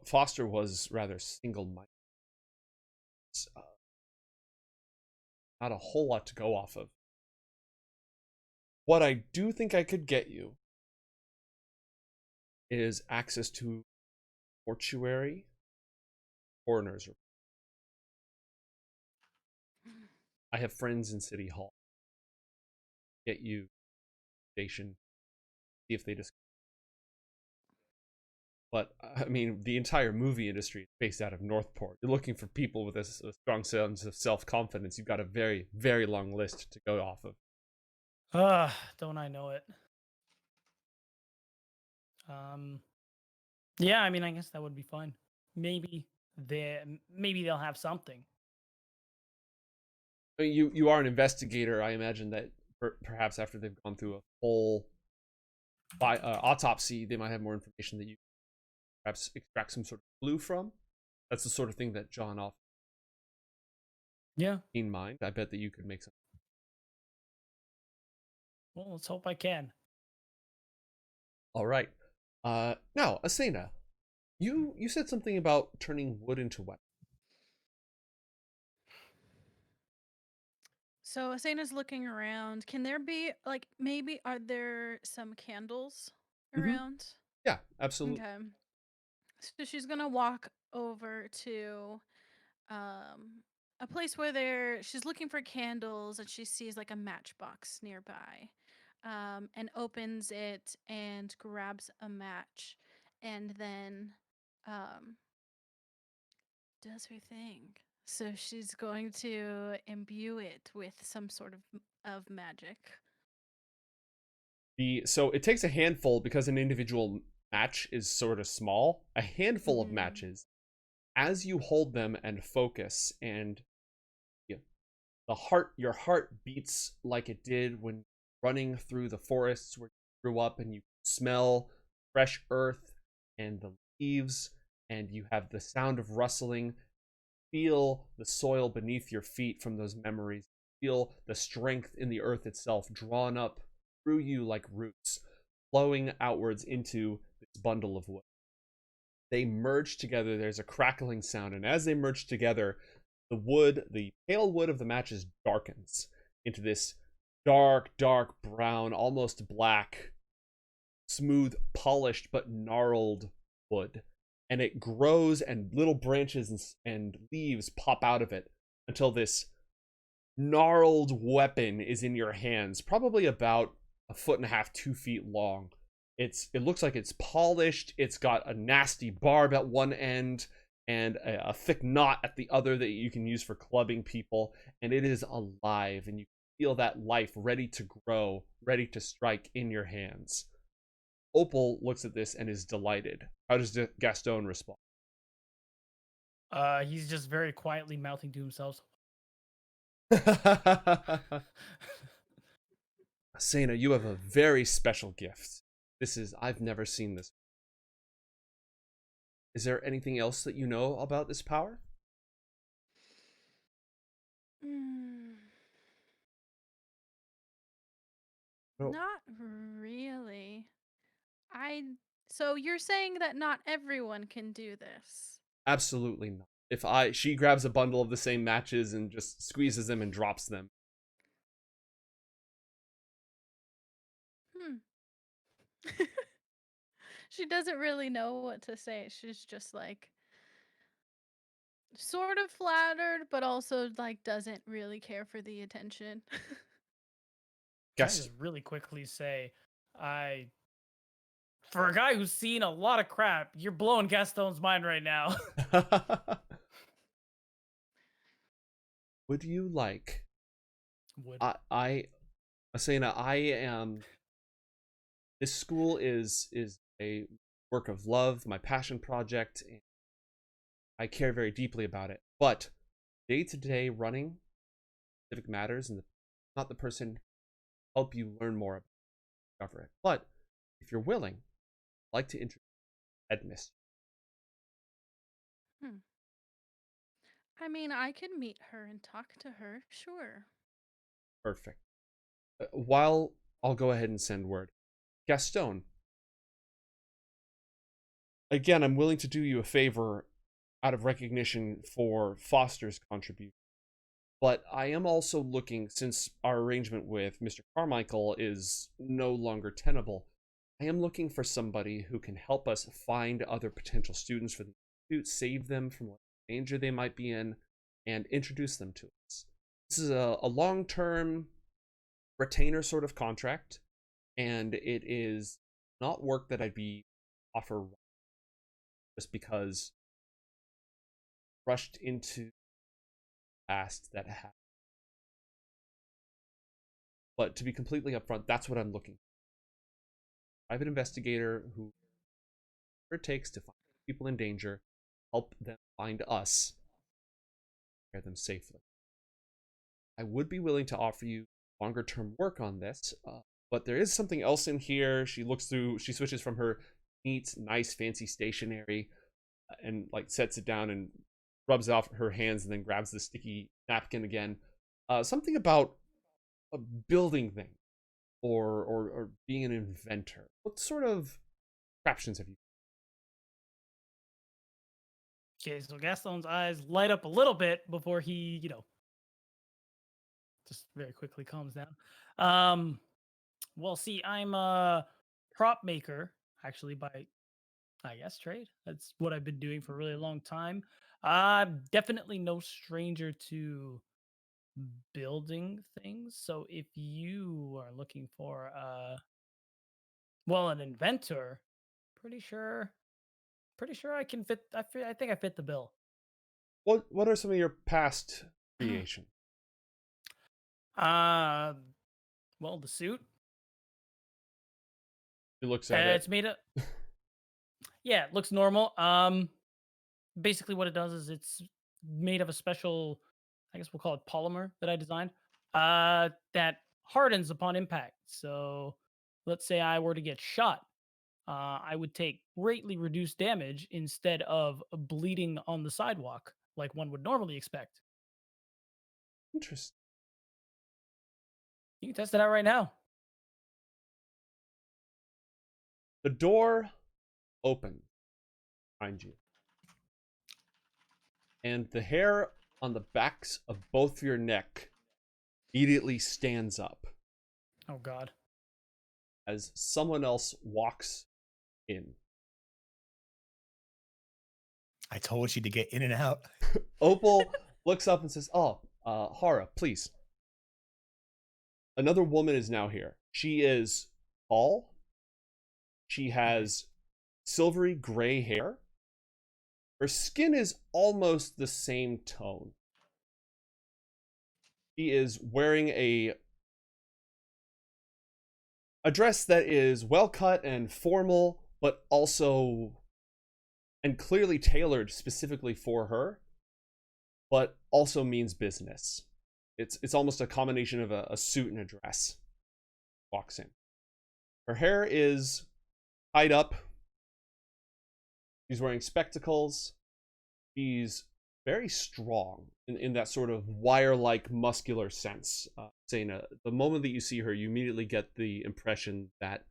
Foster was rather single-minded. Not a whole lot to go off of. What I do think I could get you is access to mortuary coroner's report. I have friends in City Hall. Get you station, see if they just. But I mean, the entire movie industry is based out of Northport. You're looking for people with a strong sense of self-confidence. You've got a very, very long list to go off of. Don't I know it? Yeah, I mean, I guess that would be fine. Maybe they'll have something. I mean, you are an investigator. I imagine that perhaps after they've gone through a full autopsy, they might have more information that you perhaps extract some sort of clue from. That's the sort of thing that John offers. Yeah. In mind, I bet that you could make something. Well, let's hope I can. All right. Now, Asena, you said something about turning wood into weapons. So Asena's looking around. Can there be like maybe are there some candles around? Yeah, absolutely. Okay. So she's gonna walk over to a place where she's looking for candles and she sees like a matchbox nearby. And opens it and grabs a match and then does her thing. So she's going to imbue it with some sort of magic. So it takes a handful because an individual match is sort of small. A handful of matches, as you hold them and focus, and your heart beats like it did when running through the forests where you grew up, and you smell fresh earth and the leaves, and you have the sound of rustling. Feel the soil beneath your feet from those memories. Feel the strength in the earth itself drawn up through you like roots, flowing outwards into this bundle of wood. They merge together. There's a crackling sound, and as they merge together, the pale wood of the matches darkens into this dark brown, almost black, smooth, polished, but gnarled wood. And it grows, and little branches and leaves pop out of it until this gnarled weapon is in your hands, probably about 1.5 to 2 feet long. It looks like it's polished. It's got a nasty barb at one end and a thick knot at the other that you can use for clubbing people, and it is alive, and you feel that life ready to grow, ready to strike in your hands. Opal looks at this and is delighted. How does Gastone respond? He's just very quietly mouthing to himself. Asena, you have a very special gift. I've never seen this. Is there anything else that you know about this power? No, Not really. So you're saying that not everyone can do this. absolutely not. She grabs a bundle of the same matches and just squeezes them and drops them. Hmm. She doesn't really know what to say. She's just like sort of flattered, but also like doesn't really care for the attention. Can I Guess just really quickly say, for a guy who's seen a lot of crap, you're blowing Gastone's mind right now. would you like? Would Asena, I am. This school is a work of love, my passion project, and I care very deeply about it. But day-to-day running civic matters, and not the person to help you learn more about it, discover it. But if you're willing, I'd like to introduce headmistress. Hmm. I mean, I could meet her and talk to her, sure. Perfect. While I'll go ahead and send word, Gastone. Again, I'm willing to do you a favor out of recognition for Foster's contribution. But I am also looking, since our arrangement with Mr. Carmichael is no longer tenable, I am looking for somebody who can help us find other potential students for the institute, save them from what danger they might be in, and introduce them to us. This is a long-term retainer sort of contract, and it is not work that I'd be offer just because rushed into past that happened. But to be completely upfront, that's what I'm looking for. Private investigator who it takes to find people in danger, help them find us, prepare them safely. I would be willing to offer you longer term work on this, but there is something else in here. She looks through, she switches from her neat, nice, fancy stationery and like sets it down and rubs off her hands and then grabs the sticky napkin again. Something about a building thing or being an inventor. What sort of captions have you? Okay, so Gaston's eyes light up a little bit before he, just very quickly calms down. Well, see, I'm a prop maker, actually, by, I guess, trade. That's what I've been doing for a really long time. I'm definitely no stranger to building things. So if you are looking for, an inventor, pretty sure I can fit. I think I fit the bill. What are some of your past creation? Uh, the suit. He looks at it. It's made of. Yeah, it looks normal. Basically, what it does is it's made of a special, I guess we'll call it polymer that I designed. That hardens upon impact. So, let's say I were to get shot, I would take greatly reduced damage instead of bleeding on the sidewalk like one would normally expect. Interesting. You can test it out right now. The door opens behind you, and the hair on the backs of both your neck immediately stands up Oh God. as someone else walks in. I told you to get in and out. Opal looks up and says, Haura, please. Another woman is now here. She is tall. She has silvery gray hair. Her skin is almost the same tone. She is wearing a dress that is well cut and formal, but also and clearly tailored specifically for her, but also means business. It's almost a combination of a suit and a dress. Walks in. Her hair is tied up. She's wearing spectacles. She's very strong in that sort of wire-like muscular sense. Asena, the moment that you see her, you immediately get the impression that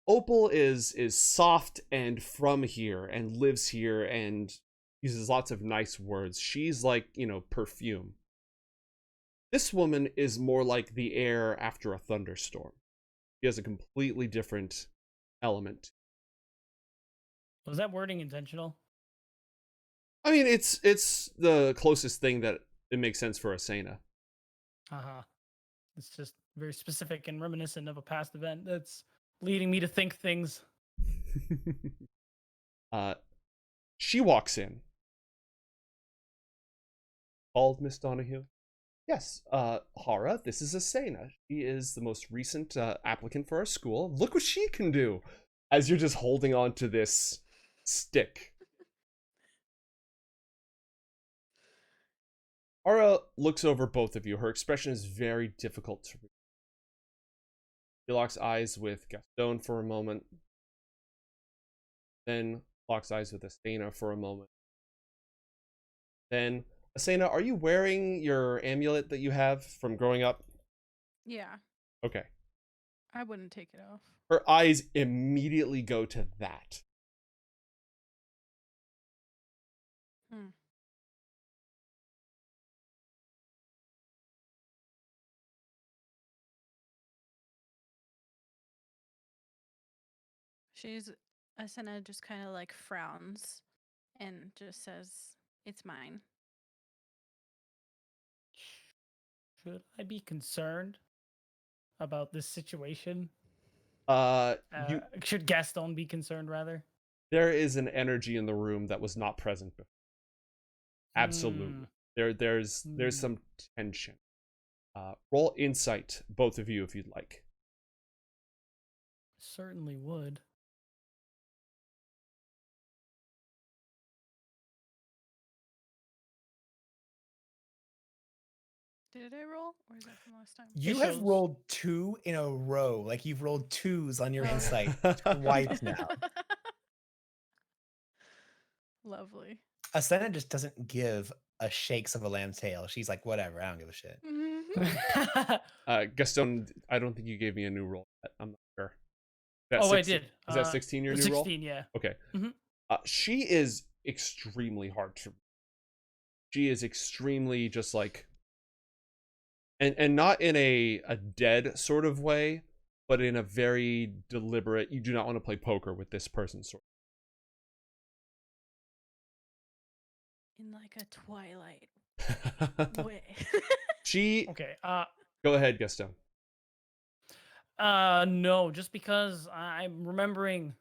Opal is soft and from here and lives here and uses lots of nice words. She's like, perfume. This woman is more like the air after a thunderstorm. She has a completely different element. Was that wording intentional? I mean, it's the closest thing that it makes sense for Asena. It's just very specific and reminiscent of a past event that's leading me to think things. She walks in. Called Miss Donahue? Yes, Haura, this is Asena. She is the most recent applicant for our school. Look what she can do! As you're just holding on to this stick. Haura looks over both of you. Her expression is very difficult to read. She locks eyes with Gastone for a moment. Then locks eyes with Asena for a moment. Then, Asena, are you wearing your amulet that you have from growing up? Yeah, Okay. I wouldn't take it off. Her eyes immediately go to that. Asena just kind of like frowns and just says, "It's mine." Should I be concerned about this situation? Should Gaston be concerned, rather? There is an energy in the room that was not present before. Absolutely. There's some tension. Roll insight, both of you, if you'd like. Certainly would. Did I roll, or is that from last time? You have rolled 2 in a row. Like you've rolled 2s on your insight twice now. Lovely. Asena just doesn't give a shakes of a lamb's tail. She's like, whatever, I don't give a shit. Gaston, I don't think you gave me a new roll yet. I'm not sure. I did. Is that 16 your new roll? 16, yeah. Okay. She is extremely hard to read. She is extremely just like, and not in a dead sort of way, but in a very deliberate, you do not want to play poker with this person sort. In like a Twilight way. Okay. Go ahead, Gaston. No, just because I'm remembering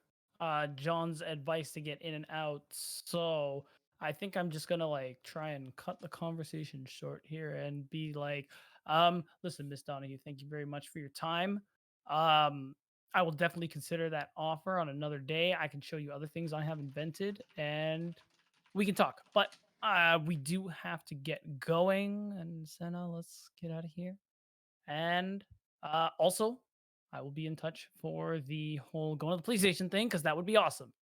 John's advice to get in and out, so I think I'm just gonna like try and cut the conversation short here and be like, listen, Miss Donahue, thank you very much for your time. I will definitely consider that offer on another day. I can show you other things I have invented and we can talk. But we do have to get going, and Senna, let's get out of here. And also, I will be in touch for the whole going to the police station thing, because that would be awesome.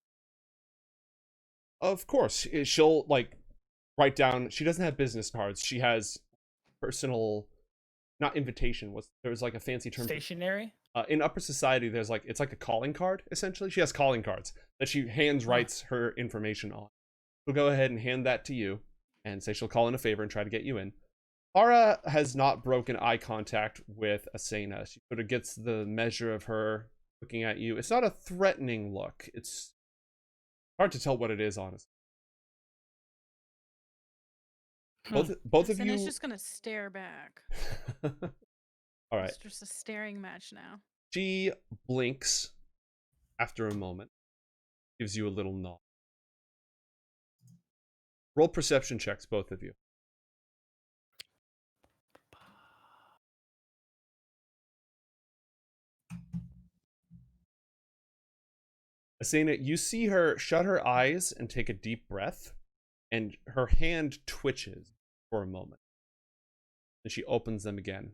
Of course, she'll like write down. She doesn't have business cards. She has personal, not invitation. There's like a fancy term. Stationary. In upper society, there's like it's like a calling card essentially. She has calling cards that she writes her information on. She'll go ahead and hand that to you and say she'll call in a favor and try to get you in. Haura has not broken eye contact with Asena. She sort of gets the measure of her looking at you. It's not a threatening look. It's hard to tell what it is, honestly. Both of you. Asena's just gonna stare back. All right. It's just a staring match now. She blinks after a moment, gives you a little nod. Roll perception checks, both of you. Asena, you see her shut her eyes and take a deep breath, and her hand twitches for a moment. And she opens them again.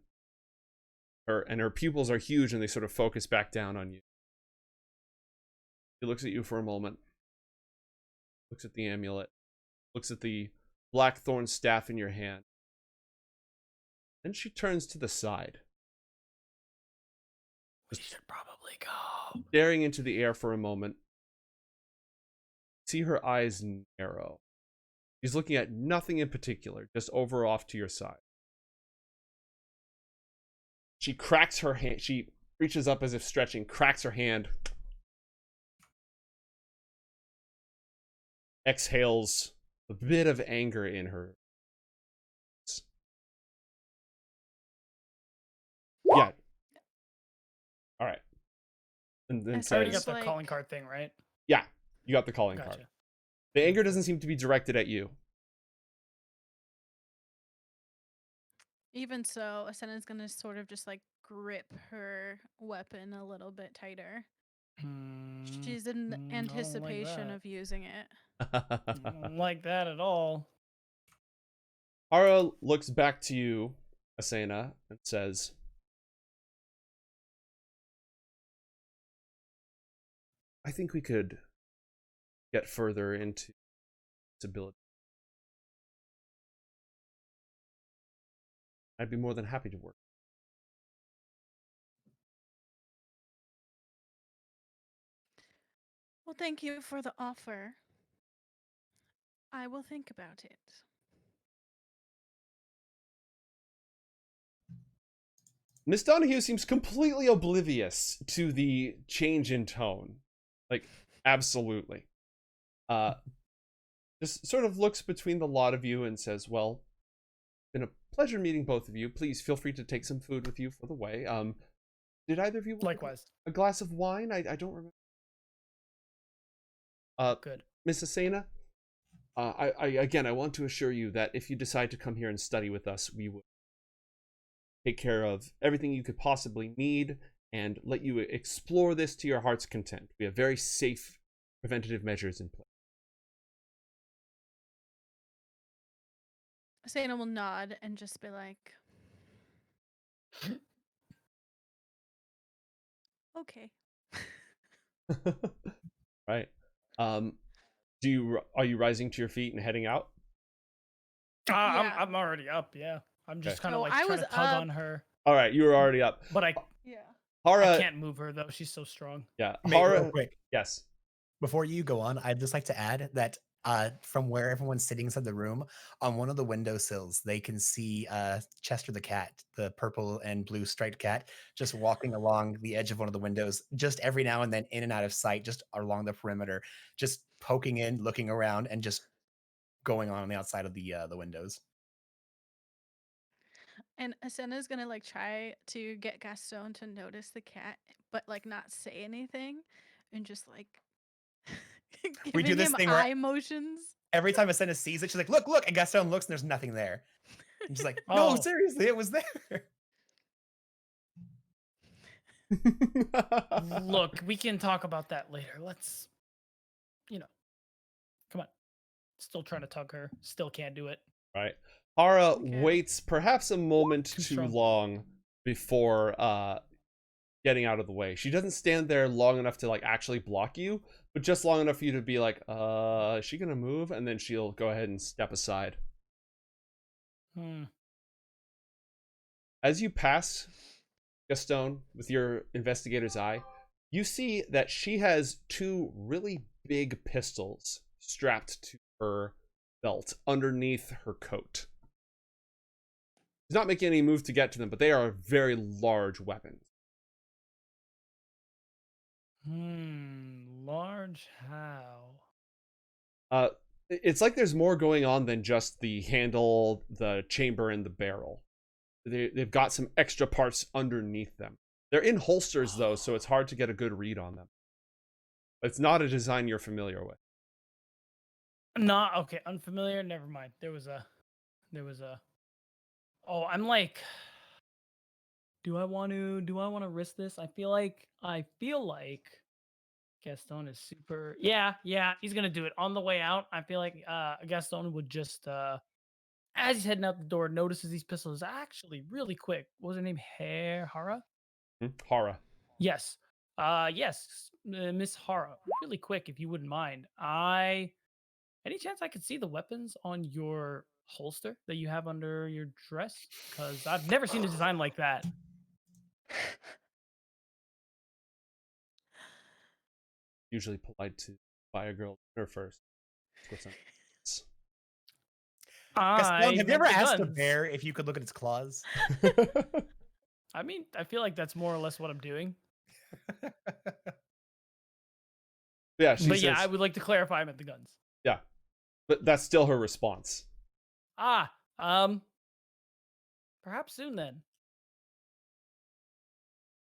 Her pupils are huge and they sort of focus back down on you. She looks at you for a moment, looks at the amulet, looks at the blackthorn staff in your hand. Then she turns to the side, We should probably go. staring into the air for a moment. See her eyes narrow. She's looking at nothing in particular, just over off to your side. She cracks her hand. She reaches up as if stretching, cracks her hand, exhales a bit of anger in her. Yeah. All right. And then I I sort already of says, got the like- calling card thing, right? yeah, you got the calling Gotcha. card. The anger doesn't seem to be directed at you. Even so, Asena's gonna sort of just like grip her weapon a little bit tighter. She's in I don't like anticipation that. of using it. I don't like that at all. Haura looks back to you, Asena, and says, I think we could get further into this ability. I'd be more than happy to work. Well, thank you for the offer. I will think about it. Miss Donahue seems completely oblivious to the change in tone. Like, absolutely. Just sort of looks between the lot of you and says, well, been a pleasure meeting both of you. Please feel free to take some food with you for the way. Did either of you want Likewise. a glass of wine? I don't remember. Good. Miss Asena, I want to assure you that if you decide to come here and study with us, we will take care of everything you could possibly need and let you explore this to your heart's content. We have very safe preventative measures in place. Asena will nod and just be like, okay. Right. Are you rising to your feet and heading out? Yeah. I'm already up. Yeah, I'm just Okay. kind of So like I trying was to tug up. on her, All right, you were already up. but I Yeah. Haura, can't move her though. She's so strong. yeah, Mate, real Haura, quick, yes. before you go on, I'd just like to add that from where everyone's sitting inside the room, on one of the windowsills, they can see Chester the cat, the purple and blue striped cat, just walking along the edge of one of the windows, just every now and then in and out of sight, just along the perimeter, just poking in, looking around, and just going on the outside of the windows. And Asena's gonna like try to get Gastone to notice the cat, but like not say anything, and just like We giving do this him thing where eye motions. every time Asena sees it, she's like, "Look, look!" And Gaston looks, and there's nothing there. And she's like, "No, Oh. seriously, it was there." Look, we can talk about that later. Let's, come on. Still trying to tug her. Still can't do it. Right. Haura Okay. waits perhaps a moment Too too strong. long before getting out of the way. She doesn't stand there long enough to like actually block you, but just long enough for you to be like, is she gonna move? And then she'll go ahead and step aside. As you pass Gastone with your investigator's eye, you see that she has two really big pistols strapped to her belt underneath her coat. She's not making any move to get to them, but they are very large weapons. Large how? It's like there's more going on than just the handle, the chamber, and the barrel. They've got some extra parts underneath them. They're in holsters though, so it's hard to get a good read on them. It's not a design you're familiar with. Not okay. Unfamiliar. Never mind. There was a. Oh, I'm like. Do I want to risk this? I feel like Gaston is super. Yeah. He's gonna do it on the way out. I feel like Gaston would just as he's heading out the door notices these pistols actually really quick. What was her name? Haura? Haura. Yes. Yes, Miss Haura. Really quick, if you wouldn't mind. I Any chance I could see the weapons on your holster that you have under your dress? Because I've never seen a design like that. Usually polite to buy a girl dinner first. What's up? Gastone, have you ever meant the asked a guns. bear if you could look at its claws? I mean, I feel like that's more or less what I'm doing. Yeah, she But says, yeah, I would like to clarify I meant the guns. yeah, but that's still her response. Perhaps soon then.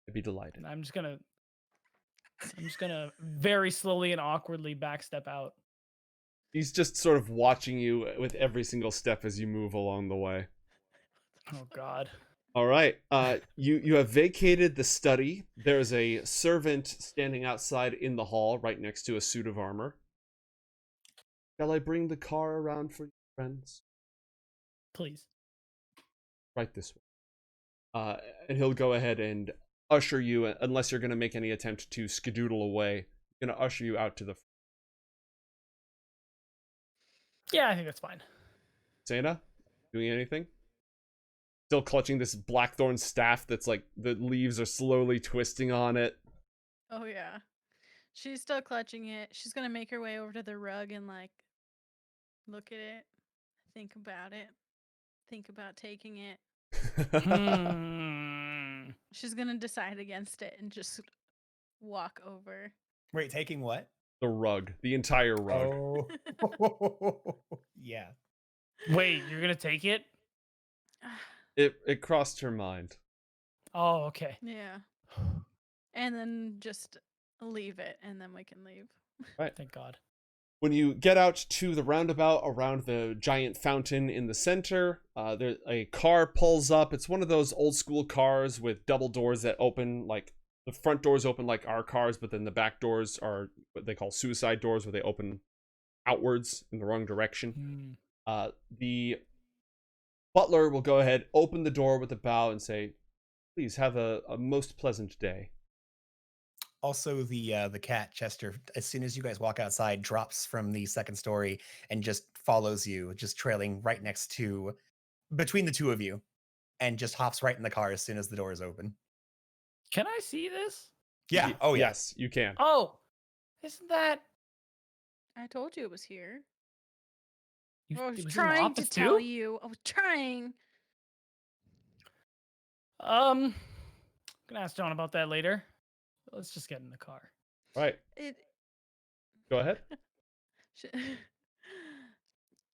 I'd be delighted. I'm just gonna very slowly and awkwardly backstep out. He's just sort of watching you with every single step as you move along the way. Oh God. All right. You have vacated the study. There's a servant standing outside in the hall right next to a suit of armor. Shall I bring the car around for you, friends? Please. Right this way. And he'll go ahead and usher you, unless you're going to make any attempt to skedoodle away, going to usher you out to the... Yeah, I think that's fine. Asena, doing anything? Still clutching this blackthorn staff that's like, the leaves are slowly twisting on it. Oh yeah. She's still clutching it. She's gonna make her way over to the rug and like look at it, think about it, think about taking it. She's gonna decide against it and just walk over. Wait, taking what? The rug. The entire rug. Oh, yeah. Wait, you're gonna take it? It crossed her mind. Oh, okay. Yeah. And then just leave it, and then we can leave. Right. Thank God. When you get out to the roundabout around the giant fountain in the center, there a car pulls up. It's one of those old school cars with double doors that open, like the front doors open like our cars, but then the back doors are what they call suicide doors, where they open outwards in the wrong direction. The butler will go ahead, open the door with a bow and say, "Please have a most pleasant day." Also, the cat, Chester, as soon as you guys walk outside, drops from the second story and just follows you, just trailing right next to, between the two of you, and just hops right in the car as soon as the door is open. Can I see this? Yeah. Oh, yeah. Yes, you can. Oh, isn't that? I told you it was here. You, I it was was in the trying to office tell too? you. I was trying. Gonna ask John about that later. Let's just get in the car. Right. It. Go ahead.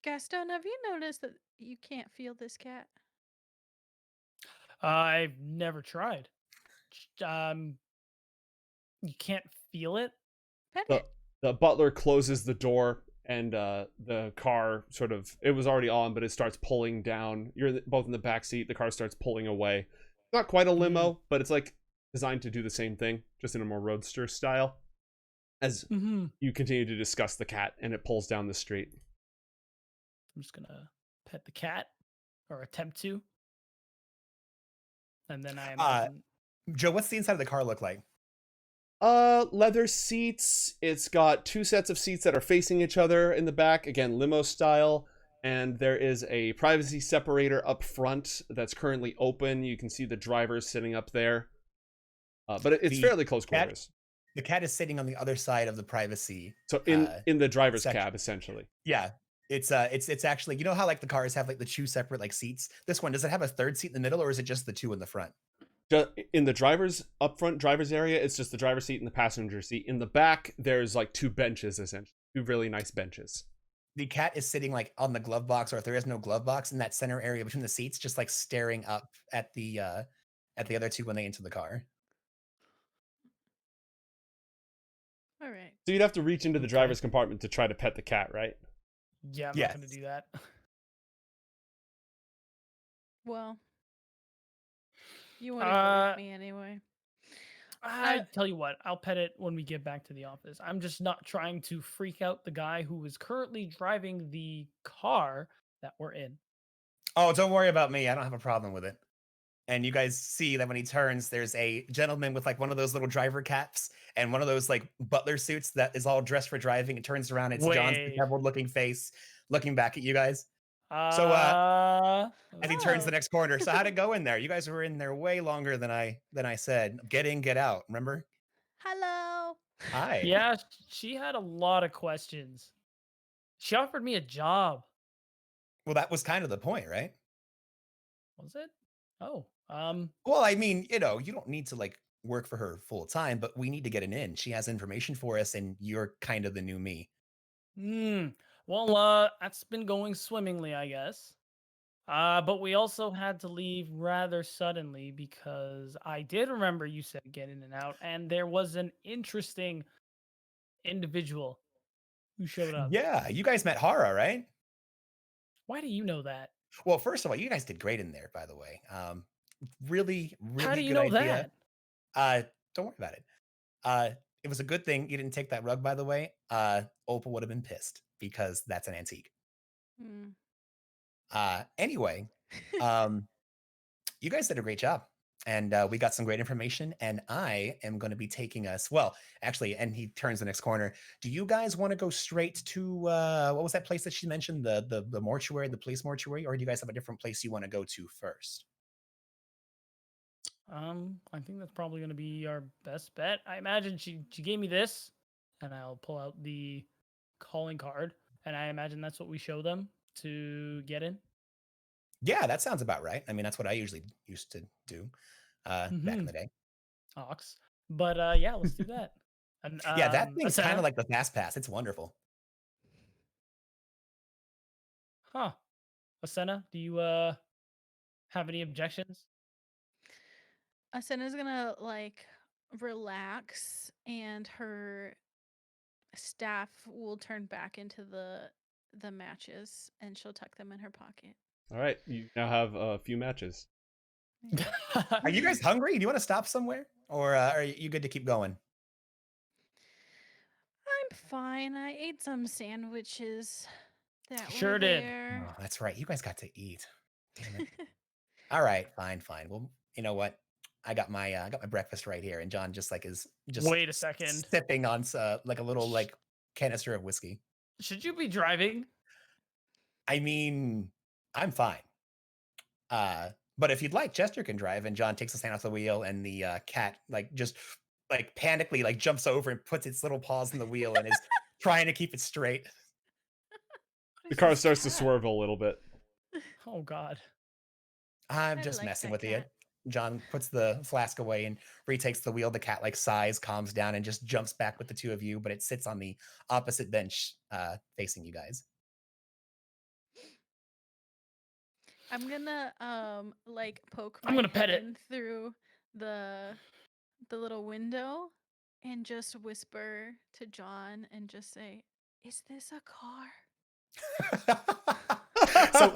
Gastone, have you noticed that you can't feel this cat? I've never tried. You can't feel it? Pet The, it. the butler closes the door, and the car sort of, it was already on, but it starts pulling down. You're both in the back seat. The car starts pulling away. Not quite a limo, but it's like designed to do the same thing, just in a more roadster style. As you continue to discuss the cat, and it pulls down the street. I'm just gonna pet the cat, or attempt to. And then I imagine... Joe, what's the inside of the car look like? Leather seats. It's got two sets of seats that are facing each other in the back, again, limo style. And there is a privacy separator up front that's currently open. You can see the driver sitting up there. But it's fairly close quarters. The cat is sitting on the other side of the privacy. So in the driver's cab, essentially. Yeah. It's actually, you know how like the cars have like the two separate like seats? This one, does it have a third seat in the middle, or is it just the two in the front? In the up front driver's area, it's just the driver's seat and the passenger seat. In the back, there's like two benches, essentially. Two really nice benches. The cat is sitting like on the glove box, or if there is no glove box, in that center area between the seats, just like staring up at the other two when they enter the car. All right. So you'd have to reach into the driver's compartment to try to pet the cat, right? Yeah, I'm not gonna do that. Well, you want to go with me anyway. I tell you what, I'll pet it when we get back to the office. I'm just not trying to freak out the guy who is currently driving the car that we're in. Oh, don't worry about me. I don't have a problem with it. and you guys see that when he turns, there's a gentleman with like one of those little driver caps and one of those like butler suits that is all dressed for driving. It turns around, it's John's Wait. disheveled looking face looking back at you guys. As he turns the Oh. next corner. So how'd it go in there? You guys were in there way longer than I said. Get in, get out. Remember? Hello. Hi. Yeah, she had a lot of questions. She offered me a job. Well, that was kind of the point, right? Was it? Oh, Well, I mean, you know, you don't need to like work for her full time, but we need to get an in. She has information for us, and you're kind of the new me. Well, that's been going swimmingly, I guess. But we also had to leave rather suddenly because I did remember you said get in and out, and there was an interesting individual who showed up. Yeah, you guys met Haura, right? Why do you know that? Well, first of all, you guys did great in there, by the way. Really, really How do you good know idea. that? Don't worry about it. It was a good thing you didn't take that rug, by the way. Opal would have been pissed because that's an antique. Mm. Anyway, you guys did a great job. And we got some great information. And I am going to be taking us, well, actually, and he turns the next corner. Do you guys want to go straight to, what was that place that she mentioned? The mortuary, the police mortuary? Or do you guys have a different place you want to go to first? I think that's probably going to be our best bet. I imagine she gave me this, and I'll pull out the calling card, and I imagine that's what we show them to get in. Yeah, that sounds about right. I mean, that's what I usually used to do back in the day. Ox. But yeah, let's do that. And Yeah, that thing's kind Asena? of like the fast pass. It's wonderful. Huh. Asena, do you have any objections? Asena's gonna like relax, and her staff will turn back into the matches, and she'll tuck them in her pocket. All right, you now have a few matches. Are you guys hungry? Do you want to stop somewhere? Or are you good to keep going? I'm fine. I ate some sandwiches that Sure were did. there. Oh, that's right. You guys got to eat. Damn it. All right, fine. Well, you know what? I got my breakfast right here, and John just like is just Wait a second. sipping on like a little like canister of whiskey. Should you be driving? I mean, I'm fine. But if you'd like, Chester can drive, and John takes his hand off the wheel, and the cat like just like panically like jumps over and puts its little paws in the wheel and is trying to keep it straight. The car starts to swerve a little bit. Oh God. I'm I just like messing that with you. cat. John puts the flask away and retakes the wheel. The cat like sighs, calms down, and just jumps back with the two of you, but it sits on the opposite bench facing you guys. I'm gonna like poke I'm my gonna pet it. head in through the little window and just whisper to John and just say, "Is this a car?" So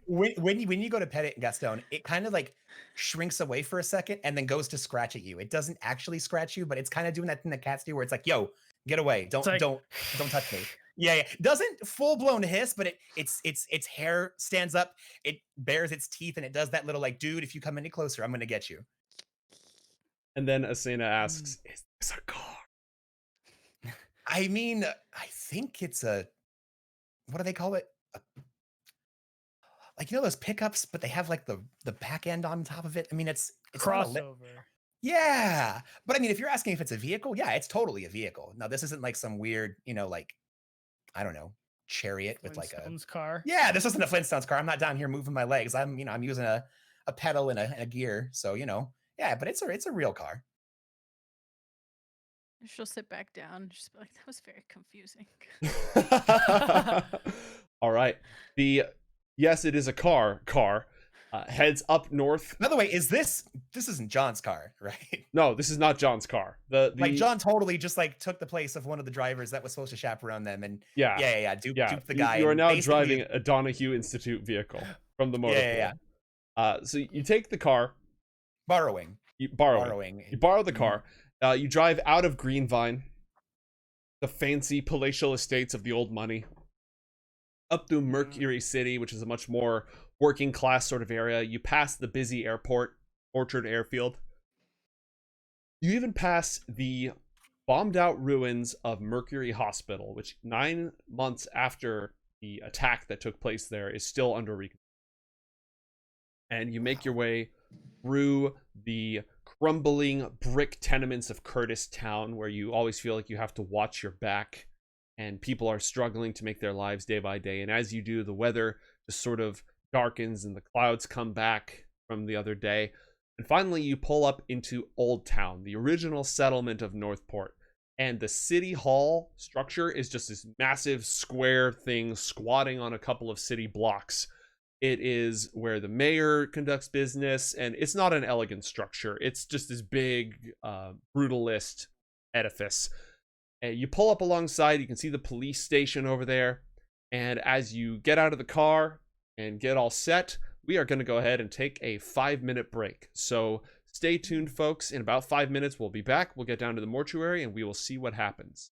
when you go to pet it, Gastone, it kind of like shrinks away for a second and then goes to scratch at you. It doesn't actually scratch you, but it's kind of doing that thing that cats do, where it's like, "Yo, get away! Don't like- don't touch me." Yeah. Doesn't full blown hiss, but its hair stands up. It bares its teeth, and it does that little like, "Dude, if you come any closer, I'm gonna get you." And then Asena asks, "Is this a car?" I mean, I think it's a, what do they call it? Like, you know those pickups, but they have like the back end on top of it. I mean, it's not a Crossover. yeah, but I mean, if you're asking if it's a vehicle, yeah, it's totally a vehicle. Now, this isn't like some weird, you know, like, I don't know, chariot with like a, Flintstones car. yeah, this isn't a Flintstones car. I'm not down here moving my legs. I'm using a pedal and a gear. So, yeah, but it's a real car. She'll sit back down and just be like, "That was very confusing." All right. Yes, it is a car. Heads up north. By the way, this isn't John's car, right? No, this is not John's car. Like John totally just like took the place of one of the drivers that was supposed to chaperone them, and duped the guy. You are and now basically- driving a Donahue Institute vehicle from the motor pool. So you take the car. borrowing. You borrow the car. You drive out of Greenvine, the fancy palatial estates of the old money, up through Mercury City, which is a much more working class sort of area. You pass the busy airport, Orchard Airfield. You even pass the bombed out ruins of Mercury Hospital, which 9 months after the attack that took place there is still under reconstruction. And you make your way through the crumbling brick tenements of Curtis Town, where you always feel like you have to watch your back, and people are struggling to make their lives day by day. And as you do, the weather just sort of darkens and the clouds come back from the other day. And finally, you pull up into Old Town, the original settlement of Northport. And the city hall structure is just this massive square thing squatting on a couple of city blocks. It is where the mayor conducts business, and it's not an elegant structure. It's just this big, brutalist edifice. You pull up alongside, you can see the police station over there. And as you get out of the car and get all set, we are going to go ahead and take a 5-minute break. So stay tuned, folks. In about 5 minutes, we'll be back. We'll get down to the mortuary and we will see what happens.